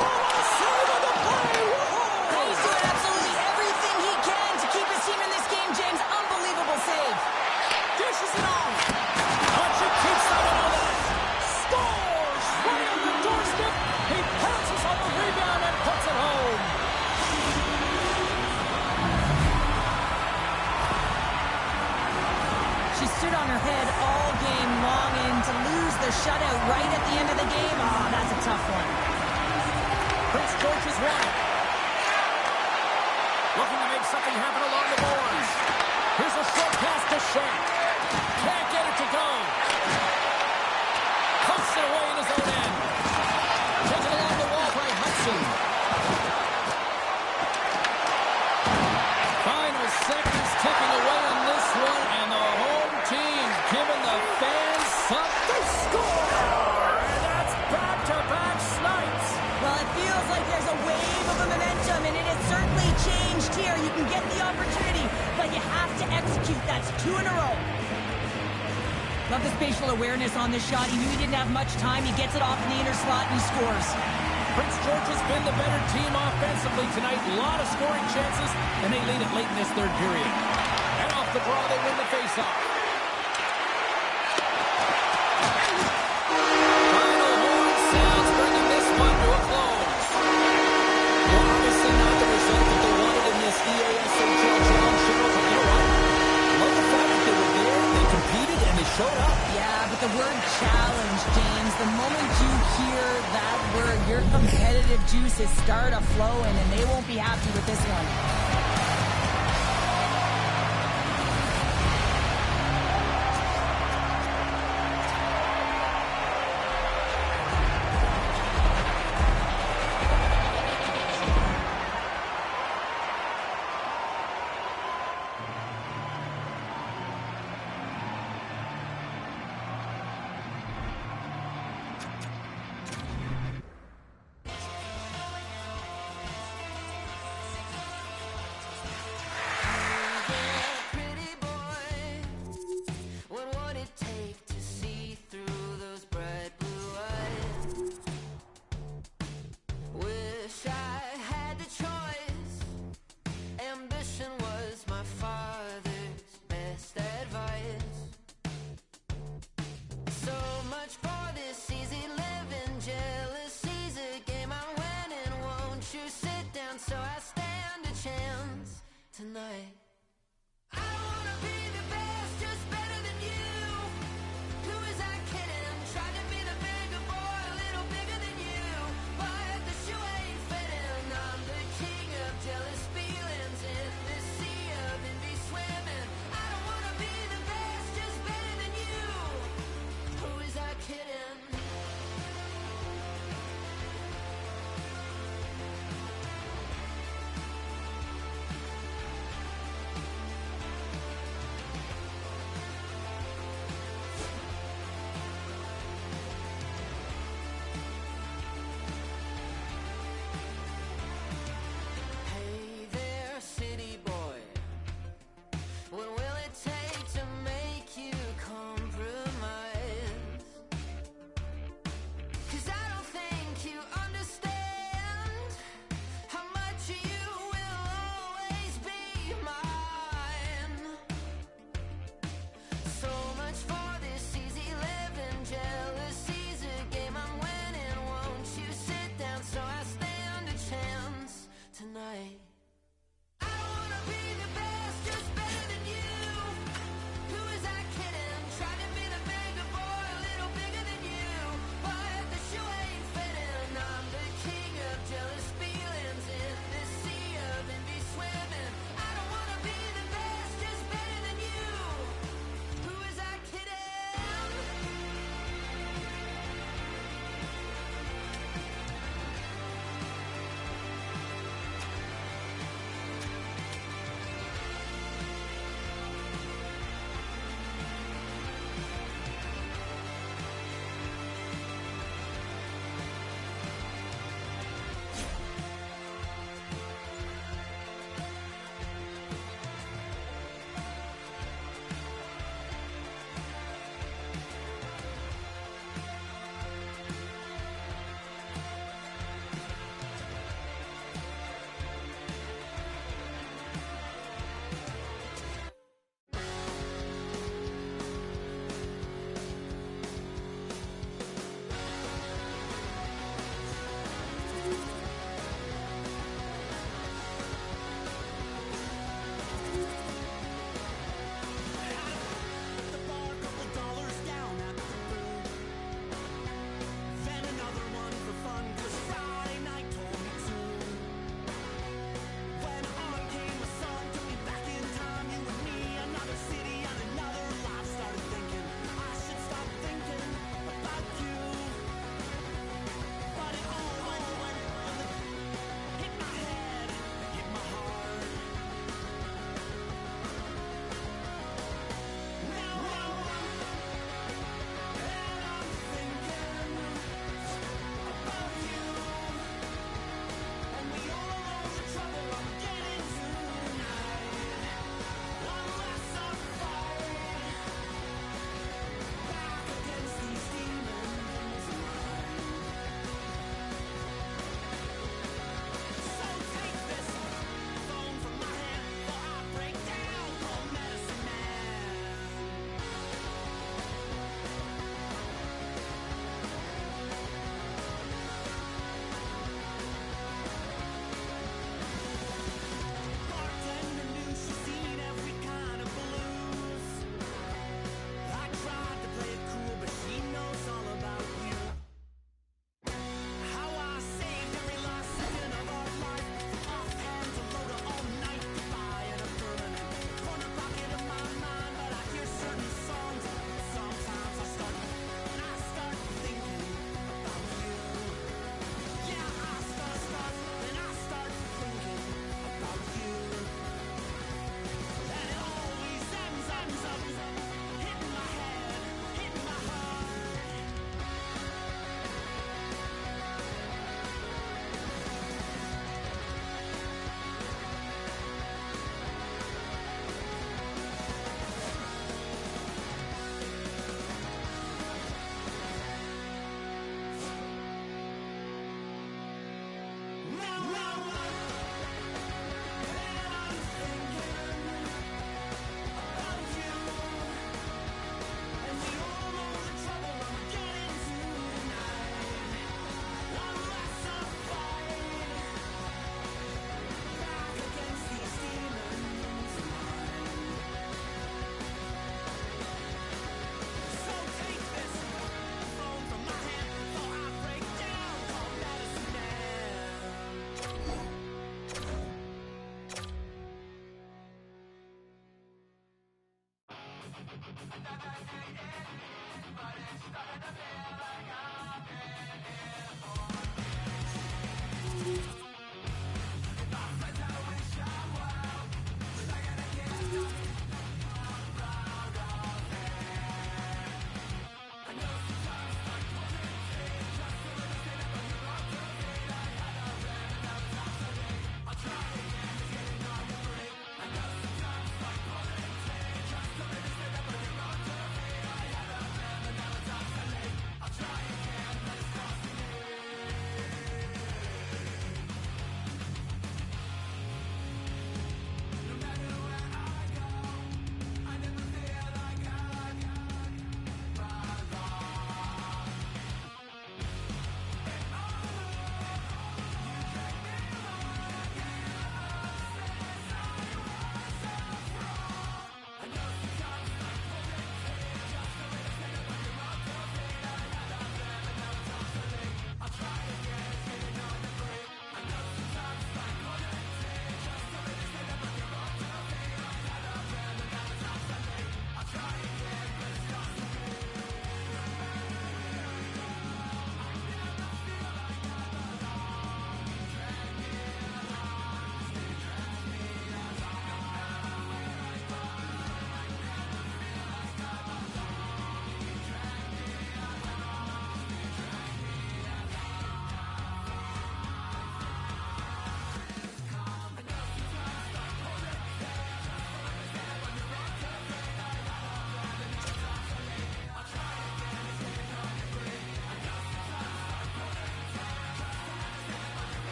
Oh, a save on the play. Whoa. He's doing absolutely everything he can to keep his team in this game, James. Unbelievable save. Dishes it off. Hutchins keeps that one on the net. Scores right on the doorstep. He pounces on the rebound and puts it home. She stood on her head all game long, and to lose the shutout right at the end of the game, oh, that's a tough one. Prince George has won it. Looking to make something happen along the boards. Here's a short pass to Shank. Can't get it to go. Puts it away in his own end. Taken along the wall by Hudson. Final seconds ticking away on this one, and the home team giving the fans something to score. And that's back-to-back snipes. Well, it feels like there's a wave of momentum, and it has certainly changed here. You can get the opportunity, but you have to execute. That's 2 in a row. Love the spatial awareness on this shot. He knew he didn't have much time. He gets it off in the inner slot, and he scores. Prince George has been the better team offensively tonight. A lot of scoring chances, and they lead it late in this third period. And off the draw, they win the faceoff. Final horn sounds, bringing this one to a close. Well, obviously not the result that they wanted in this EASHL challenge, Cheryl, but you know what? Love the fact that they were there, they competed, and they showed up. Yeah, but the word challenge, James, the moment you hear that word, your competitive juices start a-flowing, and they won't be happy with this one.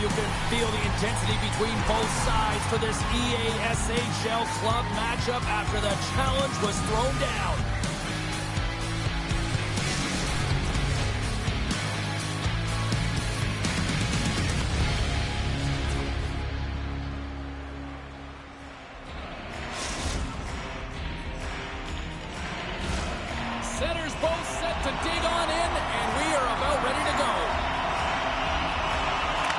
You can feel the intensity between both sides for this EASHL club matchup after the challenge was thrown down. Centers both set to dig on in, and we are about ready to go.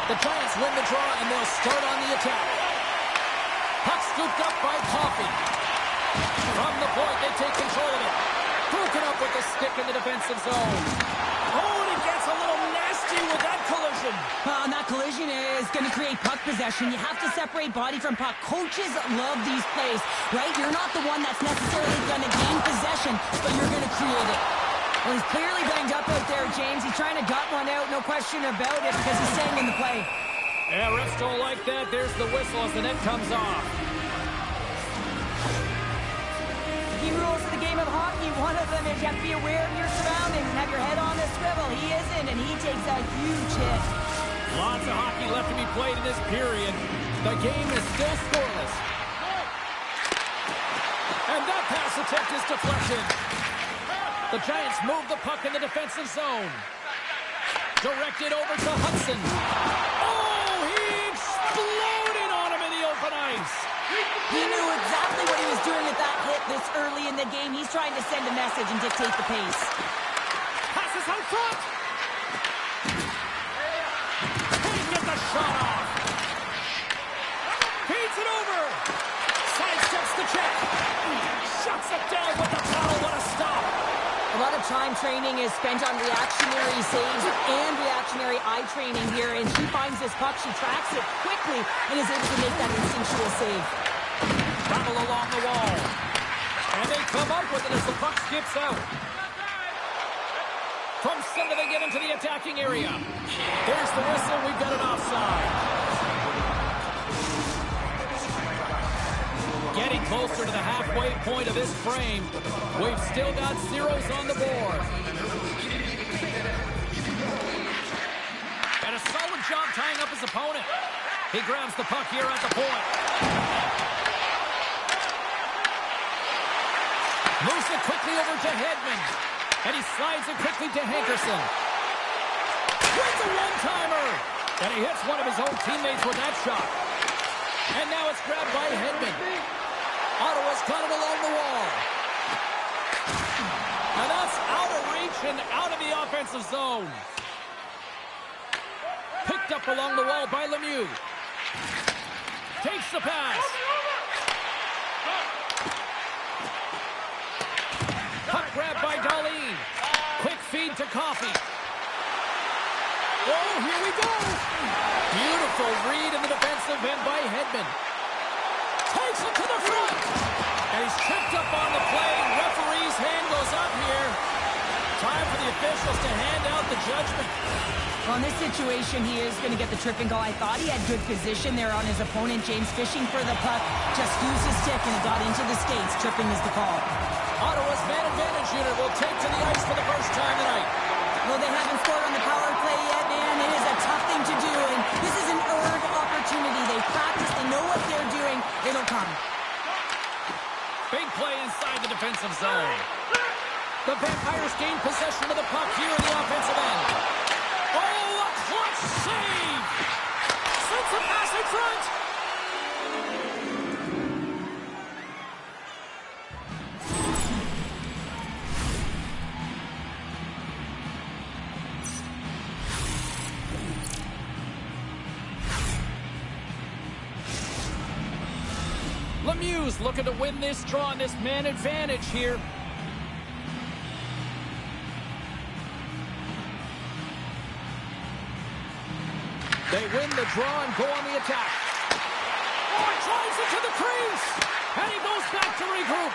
The Giants win the draw, and they'll start on the attack. Puck scooped up by Coffey. From the point, they take control of it. Broken up with the stick in the defensive zone. Oh, and it gets a little nasty with that collision. And that collision is going to create puck possession. You have to separate body from puck. Coaches love these plays, right? You're not the one that's necessarily going to gain possession, but you're going to create it. Well, he's clearly banged up out there, James. He's trying to gut one out, no question about it, because he's staying in the play. Yeah, refs don't like that. There's the whistle as the net comes off. Key rules of the game of hockey. One of them is you have to be aware of your surroundings and have your head on the swivel. He isn't, and he takes a huge hit. Lots of hockey left to be played in this period. The game is still scoreless. And that pass attempt is deflected. The Giants move the puck in the defensive zone. Directed over to Hudson. Oh, he exploded on him in the open ice. He knew exactly what he was doing with that hit this early in the game. He's trying to send a message and dictate the pace. Passes out front. Can't get the shot off. Feeds it over. Sidesteps the check. Shuts it down with the foul. What a stop. A lot of time training is spent on reactionary saves and reactionary eye training here, and she finds this puck, she tracks it quickly, and is able to make that instinctual save. Travel along the wall. And they come up with it as the puck skips out. From center they get into the attacking area. There's the whistle, we've got an offside. Getting closer to the halfway point of this frame. We've still got zeros on the board. job tying up his opponent. He grabs the puck here at the point. Moves it quickly over to Hedman. And he slides it quickly to Hankerson. Wins a one-timer. And he hits one of his own teammates with that shot. And now it's grabbed by Hedman. Ottawa's got it along the wall. And that's out of reach and out of the offensive zone. Picked up along the wall by Lemieux. Takes the pass. Puck grab by Darlene. Quick feed to Coffey. Oh, here we go. Beautiful read in the defensive end by Hedman. Takes it to the front. And he's tripped up on the play. Referee's hand goes up here. Time for the officials to hand out the judgment. Well, in this situation, he is going to get the tripping goal. I thought he had good position there on his opponent. James fishing for the puck. Just used his stick and it got into the skates. Tripping is the call. Ottawa's man advantage unit will take to the ice for the first time tonight. Well, they haven't scored on the power play yet, man. It is a tough thing to do, and this is an earned opportunity. They practice, they know what they're doing. It'll come. Big play inside the defensive zone. The Vampires gain possession of the puck here in the offensive end. Oh, a clutch save! Sends a pass in front! Lemieux's looking to win this draw on this man advantage here. They win the draw and go on the attack. Oh, he drives it to the crease. And he goes back to regroup.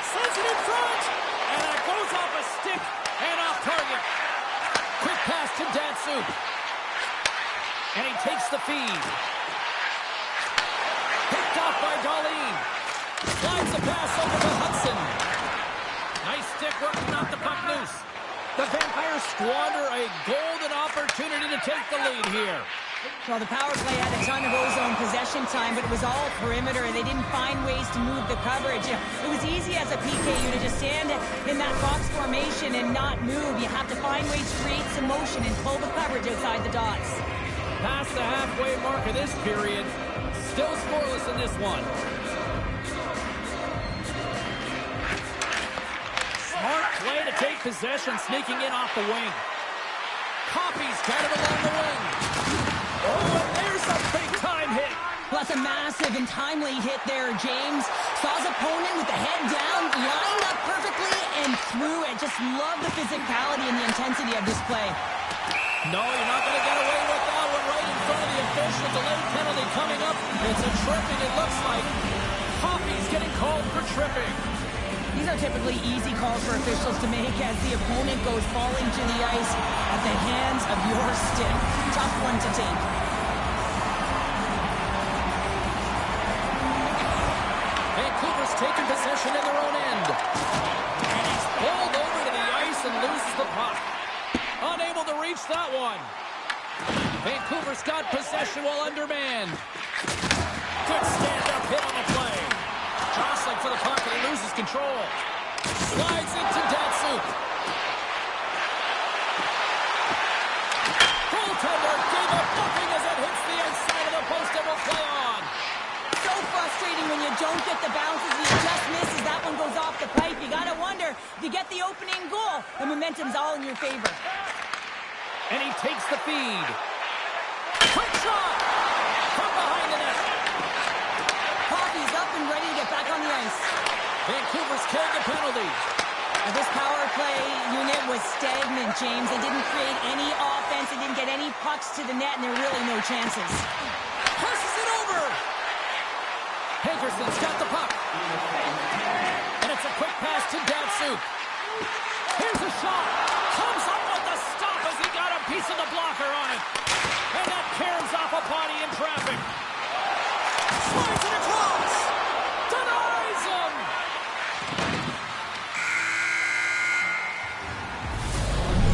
Sends it in front. And it goes off a stick and off target. Quick pass to Datsuk. And he takes the feed. Picked off by Darlene. Slides the pass over to Hudson. Nice stick working off the puck loose. The Vampires squander a golden opportunity to take the lead here. Well, the power play had a ton of ozone possession time, but it was all perimeter. They didn't find ways to move the coverage. It was easy as a PKU to just stand in that box formation and not move. You have to find ways to create some motion and pull the coverage outside the dots. Past the halfway mark of this period. Still scoreless in this one. Smart play to take possession, sneaking in off the wing. Coffey's got it along the wing. Oh, and there's a big-time hit. Well, that's a massive and timely hit there, James. Saw his opponent with the head down, lined up perfectly, and threw it. Just love the physicality and the intensity of this play. No, you're not going to get away with that one right in front of the official. Delayed penalty coming up. It's a tripping, it looks like. Coffey's getting called for tripping. These are typically easy calls for officials to make as the opponent goes falling to the ice at the hands of your stick. Tough one to take. Vancouver's taking possession in their own end. And he's pulled over to the ice and loses the puck. Unable to reach that one. Vancouver's got possession while undermanned. Good stand-up hit on the play. Jostling for the puck and he loses control. Slides into Datsuk. Goaltender gave up nothing as it hits the inside of the post and will play on. So frustrating when you don't get the bounces, you just misses. That one goes off the pipe. You gotta wonder, if you get the opening goal, the momentum's all in your favor. And he takes the feed. Quick shot! From behind the net. Coffey's up and ready to get back on the ice. Vancouver's killed the penalty. And this power play unit was stagnant, James. They didn't create any offense. They didn't get any pucks to the net, and there were really no chances. Passes it over. Hankerson's got the puck. And it's a quick pass to Datsuk. Here's a shot. Comes up with the stop as he got a piece of the blocker on it. And that caroms off a body in traffic. Slides it across. Denies him.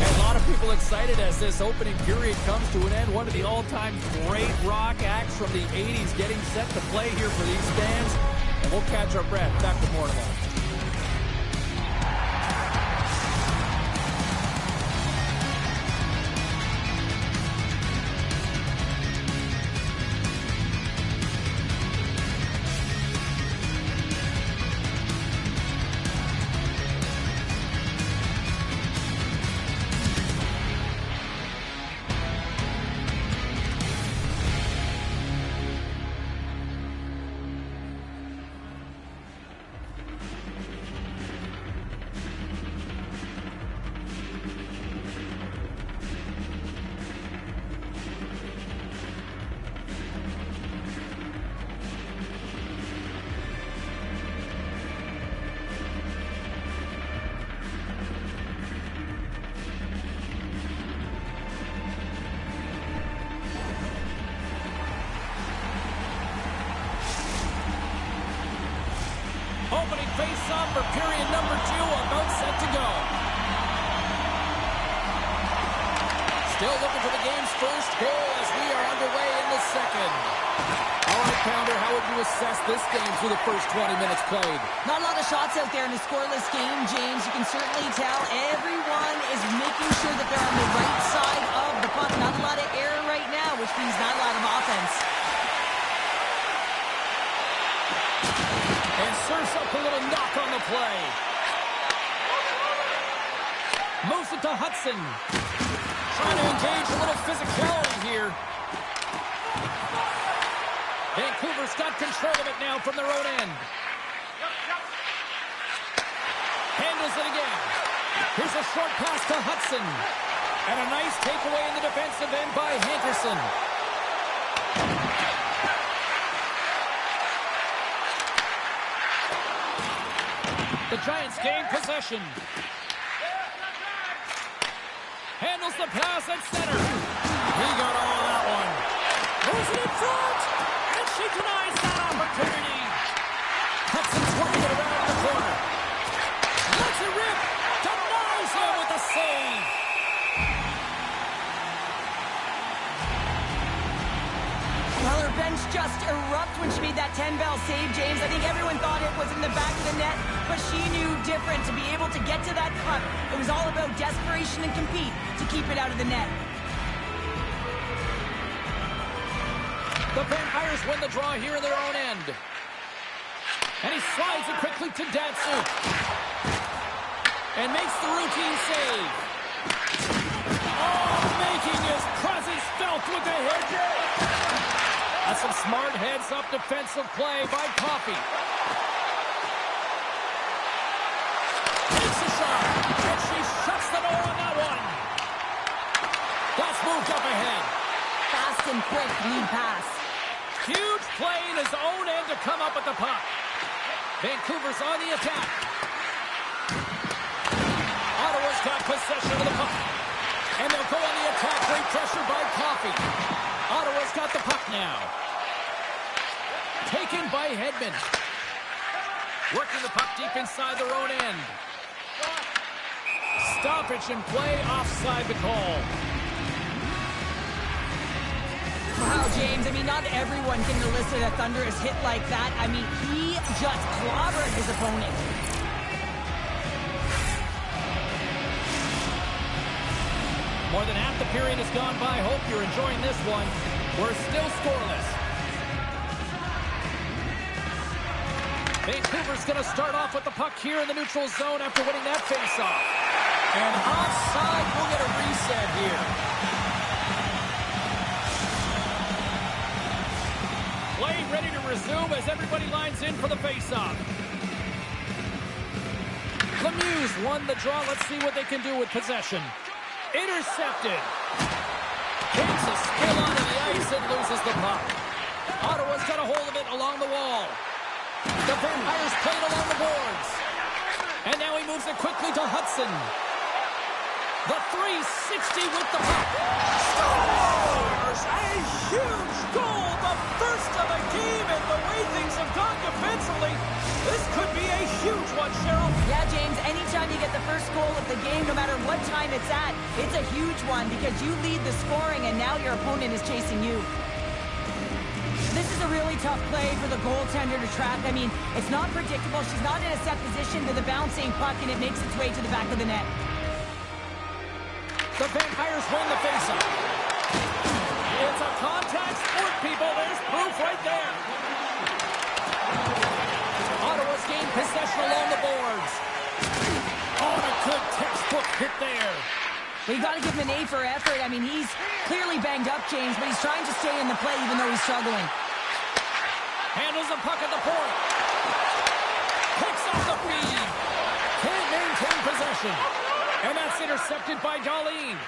A lot of people excited excited as this opening period comes to an end. One of the all-time great rock acts from the 80s getting set to play here for these fans. And we'll catch our breath. Back with more tomorrow. Opening face-off for period number 2, about set to go. Still looking for the game's first goal as we are underway in the second. All right, Pounder, how would you assess this game through the first 20 minutes played? Not a lot of shots out there in a scoreless game, James. You can certainly tell everyone is making sure that they're on the right side of the puck. Not a lot of error right now, which means not a lot of offense. And serves up a little knock on the play. Moves it to Hudson. Trying to engage a little physicality here. Vancouver's got control of it now from their own end. Handles it again. Here's a short pass to Hudson. And a nice takeaway in the defensive end by Hankerson. The Giants gain possession. Handles the pass at center. He got all of that one. Moves it in front. And she denies that opportunity. Hudson's working it around the corner. Lets it rip. Denies him with a save. Well, her bench just erupted when she made that 10-bell save, James. I think everyone thought it was in the back of the net, but she knew different. To be able to get to that puck, it was all about desperation and compete to keep it out of the net. The Vampires win the draw here in their own end. And he slides it quickly to Datsuk. And makes the routine save. Oh, making his presence felt with the hit. That's some smart heads-up defensive play by Coffey. Takes a shot, and she shuts the door on that one. That's moved up ahead. Fast and quick lead pass. Huge play in his own end to come up with the puck. Vancouver's on the attack. Ottawa's got possession of the puck. And they'll go on the attack, great pressure by Coffey. Ottawa's got the puck now. Taken by Hedman. Working the puck deep inside their own end. Stoppage in play, offside the call. Wow, James, I mean, not everyone can elicit a thunderous hit like that. I mean, he just clobbered his opponent. More than half the period has gone by. Hope you're enjoying this one. We're still scoreless. Vancouver's going to start off with the puck here in the neutral zone after winning that faceoff. And offside, we'll get a reset here. Play ready to resume as everybody lines in for the faceoff. Lemieux won the draw. Let's see what they can do with possession. Intercepted. Takes a spill onto the ice and loses the puck. Ottawa's got a hold of it along the wall. The Vampires played along the boards. And now he moves it quickly to Hudson. The 360 with the puck. Scores! A huge goal! The first of the game, and the way things have gone defensively, this could be a huge one, Cheryl. Yeah, James, anytime you get the first goal of the game, no matter what time time it's at, it's a huge one because you lead the scoring and now your opponent is chasing you. This is a really tough play for the goaltender to track. I mean, it's not predictable. She's not in a set position to the bouncing puck, and it makes its way to the back of the net. The Vampires win the faceoff. It's a contact sport, people. There's proof right there. Ottawa's gained possession along the boards. Oh, a good textbook hit there. Well, you got to give him an A for effort. I mean, he's clearly banged up, James, but he's trying to stay in the play even though he's struggling. Handles the puck at the point. Picks off the feed. Can't maintain possession. And that's intercepted by Darlene.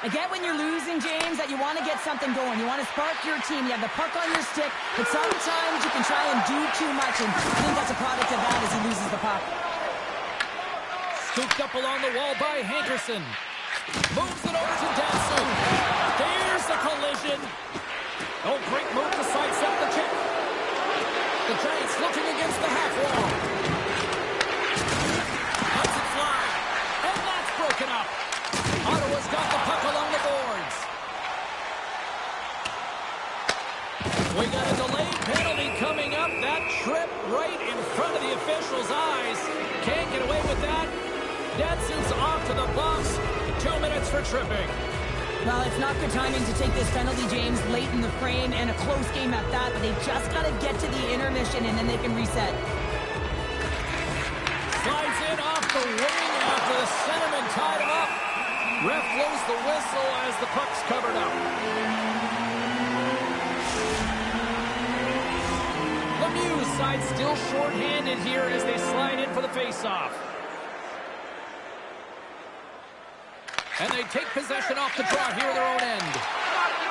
I get when you're losing, James, that you want to get something going. You want to spark your team. You have the puck on your stick, but sometimes you can try and do too much, and I think that's a product of that as he loses the puck. Scooped up along the wall by Hankerson. Moves it over to Datsu. There's the collision. Oh, great move to sidestep the check. The Giants looking against the half wall. Hudson fly. And that's broken up. Ottawa's got the puck along the boards. We got a delayed penalty coming up. That trip right in front of the official's eyes. Can't get away with that. Datsun's off to the box. 2 minutes for tripping. Well, it's not good timing to take this penalty, James, late in the frame, and a close game at that, but they've just got to get to the intermission, and then they can reset. Slides in off the wing after the centerman tied him up. Ref blows the whistle as the puck's covered up. Lemieux side still shorthanded here as they slide in for the faceoff. And they take possession off the draw here at their own end.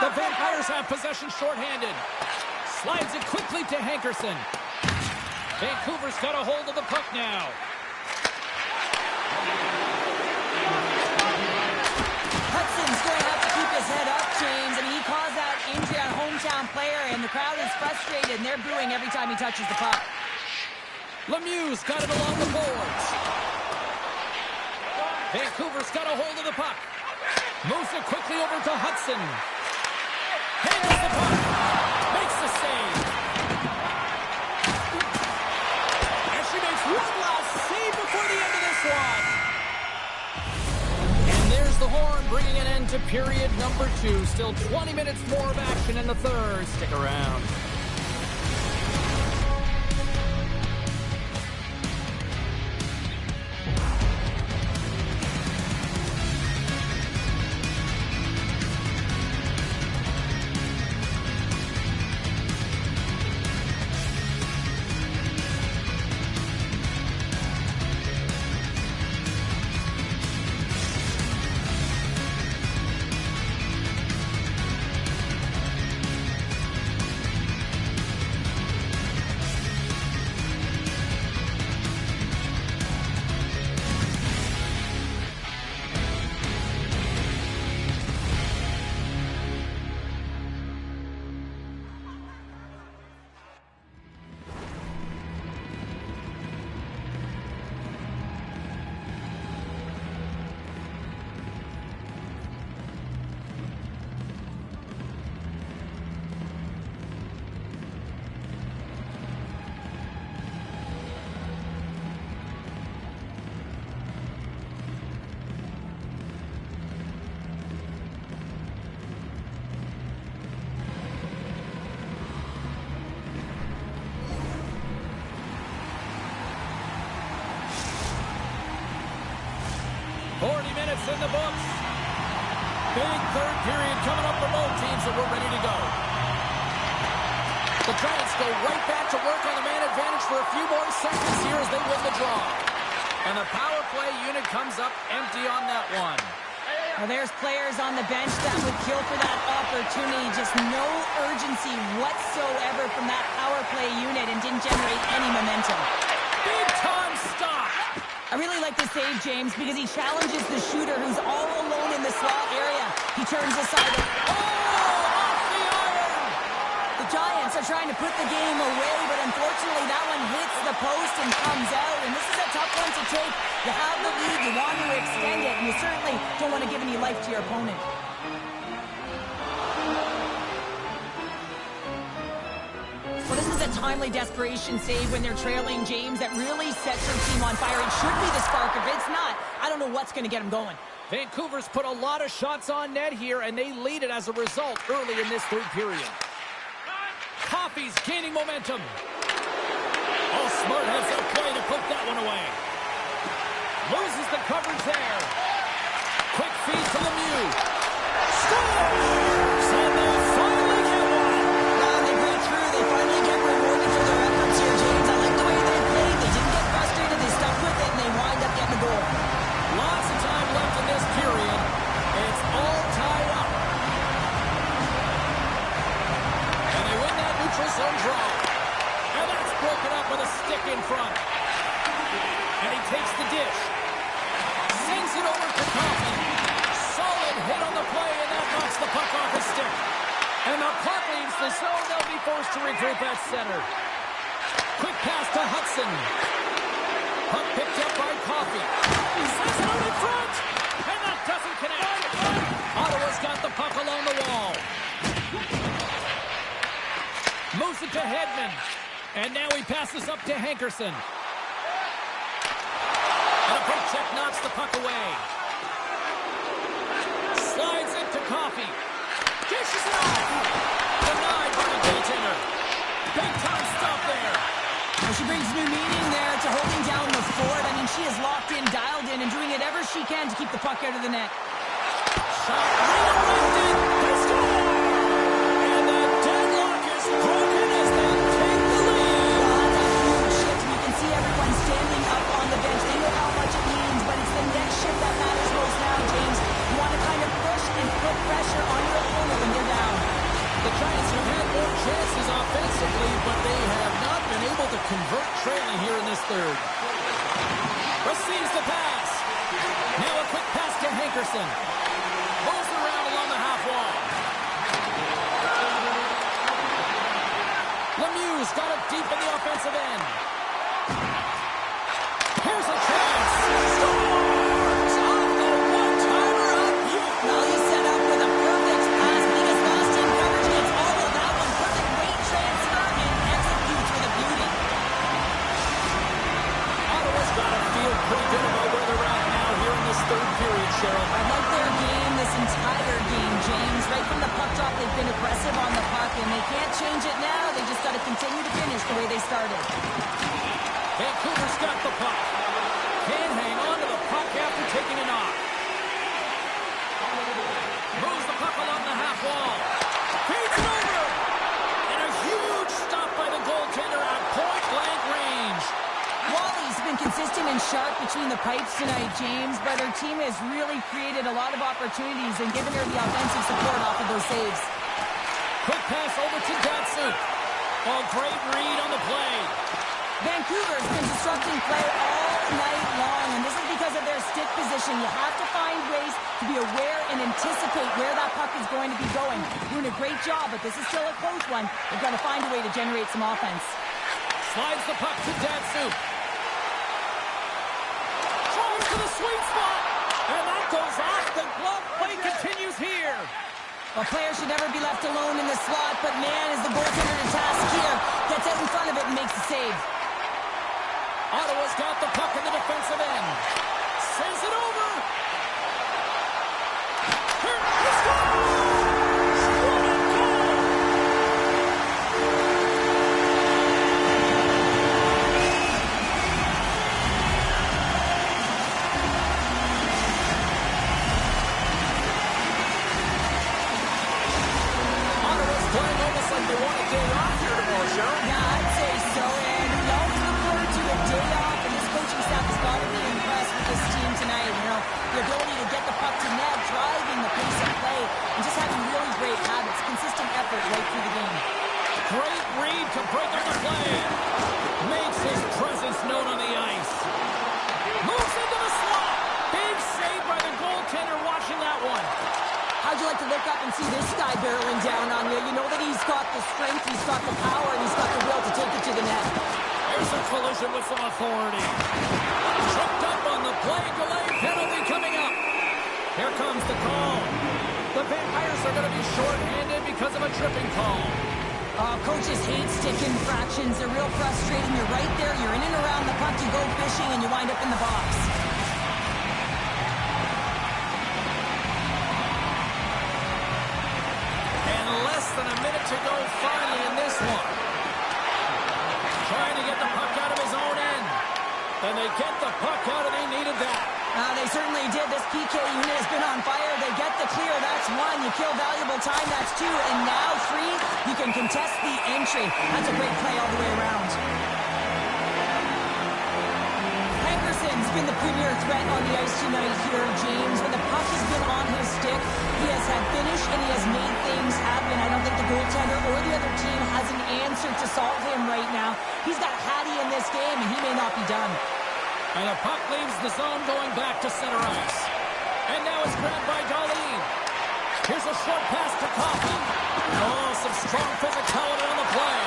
The Vampires have possession shorthanded. Slides it quickly to Hankerson. Vancouver's got a hold of the puck now. Hudson's going to have to keep his head up, James. I mean, he caused that injury on a hometown player, and the crowd is frustrated, and they're booing every time he touches the puck. Lemieux's got it along the boards. Vancouver's got a hold of the puck. Moves it quickly over to Hudson. Handles the puck. Makes the save. And she makes one last save before the end of this one. And there's the horn bringing an end to period number 2. Still 20 minutes more of action in the third. Stick around. In the books. Big third period coming up for both teams, and we're ready to go. The Giants go right back to work on the man advantage for a few more seconds here as they win the draw. And the power play unit comes up empty on that one. Well, there's players on the bench that would kill for that opportunity. Just no urgency whatsoever from that power play unit and didn't generate any momentum. Big time stop. I really like the save, James, because he challenges the shooter who's all alone in the slot area. He turns aside. Oh, off the iron! The Giants are trying to put the game away, but unfortunately Unfortunately, that one hits the post and comes out, and this is a tough one to take. You have the lead, you want to extend it, and you certainly don't want to give any life to your opponent. Well, this is a timely desperation save when they're trailing, James, that really sets their team on fire. It should be the spark. If it's not, I don't know what's going to get them going. Vancouver's put a lot of shots on net here, and they lead it as a result early in this third period. Coffey's gaining momentum. Oh, smart heads up play to put that one away. Loses the coverage there. Quick feed to Lemieux. Scores! And they finally get one. They break through. They finally get rewarded for their efforts here, James. I like the way they played. They didn't get frustrated. They stuck with it, and they wind up getting the goal. Lots of time left in this period. It's all tied up. And they win that neutral zone draw. And that's broken up with a stick in front. And he takes the dish. Sends it over to Coffey. Solid hit on the play, and that knocks the puck off his stick. And the puck leaves the zone. They'll be forced to regroup at center. Quick pass to Hudson. Puck picked up by Coffey. He sends it out in front. And that doesn't connect. Ottawa's got the puck along the wall. Moves it to Hedman. And now he passes up to Hankerson. And a poke check knocks the puck away. Slides it to Coffey. Dishes it off. Denied by the goaltender. Big time stop there. Well, she brings new meaning there to holding down the fort. I mean, she is locked in, dialed in, and doing whatever she can to keep the puck out of the net. Shot redirected. They score! And the deadlock is broken as they take the lead. Well, that's a huge shift. You can see everyone standing up on the bench. They know how much it means, but it's the next shift that matters most now, James. You want to kind of push and put pressure on your opponent when they're down. The Giants have had more chances offensively, but they have not been able to convert trailing here in this third. Receives the pass. Now a quick pass to Hankerson. Moves around along the half wall. Lemieux's got it deep in the offensive end. Here's a chance. Scores! On the one-timer up. Well, he's set up with a perfect pass. He gets lost in coverage, gets all of that one. Perfect weight transfer and executes with a beauty. Ottawa's got to feel pretty good about where they're at now here in this third period, Cheryl. I like their game this entire game, James. Right from the puck drop, they've been aggressive on the puck, and they can't change it now. They just got to continue to finish the way they started. Vancouver's got the puck. Can't hang on to the puck after taking a knock. Moves the puck along the half wall. Feeds it over. And a huge stop by the goaltender at point-blank range. Wally's been consistent and sharp between the pipes tonight, James, but her team has really created a lot of opportunities and given her the offensive support off of those saves. Quick pass over to Datsyuk. Oh, great read on the play. Vancouver's been disrupting play all night long, and this is because of their stick position. You have to find ways to be aware and anticipate where that puck is going to be going. Doing a great job, but this is still a close one. They've got to find a way to generate some offense. Slides the puck to Datsyuk. Tries to the sweet spot. And that goes off. The glove play continues here. A player should never be left alone in the slot, but man, is the goaltender to task here. Gets out in front of it and makes the save. Ottawa's got the puck in the defensive end. Sends it over. Here, he scores! What a goal! Ottawa's playing almost like they want a day off here tomorrow, Sharon. Yeah, I'd say so, and we always look forward to a day off, and this coaching staff has got to be impressed with this team tonight. You know, the ability to get the puck to net, driving the pace of play, and just having really great habits, consistent effort right through the game. Great read to break up the play. Makes his presence known on the ice. Moves into the slot. Big save by the goaltender watching that one. How'd you like to look look up and see this guy barreling down on you, you know that he's got the strength, he's got the power, and he's got the will to take it to the net. Here's a collision with some authority. Tripped up on the play, delay penalty coming up. Here comes the call. The Vampires are going to be short-handed because of a tripping call. Coaches hate stick infractions. They're real frustrating. You're right there. You're in and around the puck. You go fishing, and you wind up in the box. And less than a minute to go finally in this one. Trying to get the puck out of his own end. And they get the puck out, and they needed that. They certainly did. This PK unit has been on fire. They get the clear. That's one. You kill valuable time. That's two. And now three. You can contest the entry. That's a great play all the way around. Henderson's been the premier threat on the ice tonight here, James. When the puck has been on his stick, he has had finish and he has made things happen. I don't think the goaltender or the other team has an answer to solve him right now. He's got Hattie in this game, and he may not be done. And the puck leaves the zone going back to center ice. And now it's grabbed by Darlene. Here's a short pass to Coffey. Oh, some strong physicality on the play.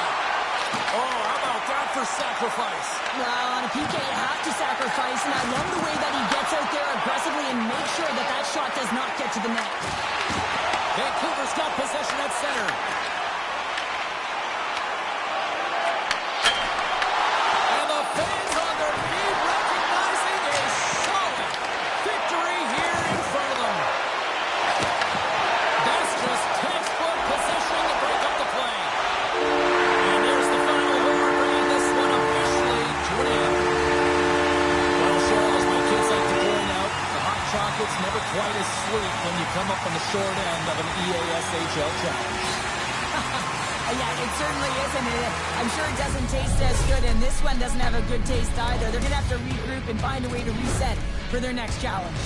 Oh, how about that for sacrifice? Well, on a PK, you have to sacrifice, and I love the way that he gets out there aggressively and makes sure that that shot does not get to the net. Vancouver's got possession at center. And the fans on their feet recognizing a solid victory here in front of them. That's just textbook positioning to break up the play. And there's the final horn, bringing this one officially to an end. Well, Cheryl, as my kids like to point out, the hot chocolate's never quite as sweet when you come up on the short end of an EASHL challenge. Yeah, it certainly isn't. I'm sure it doesn't taste as good, and this one doesn't have a good taste either. They're going to have to regroup and find a way to reset for their next challenge.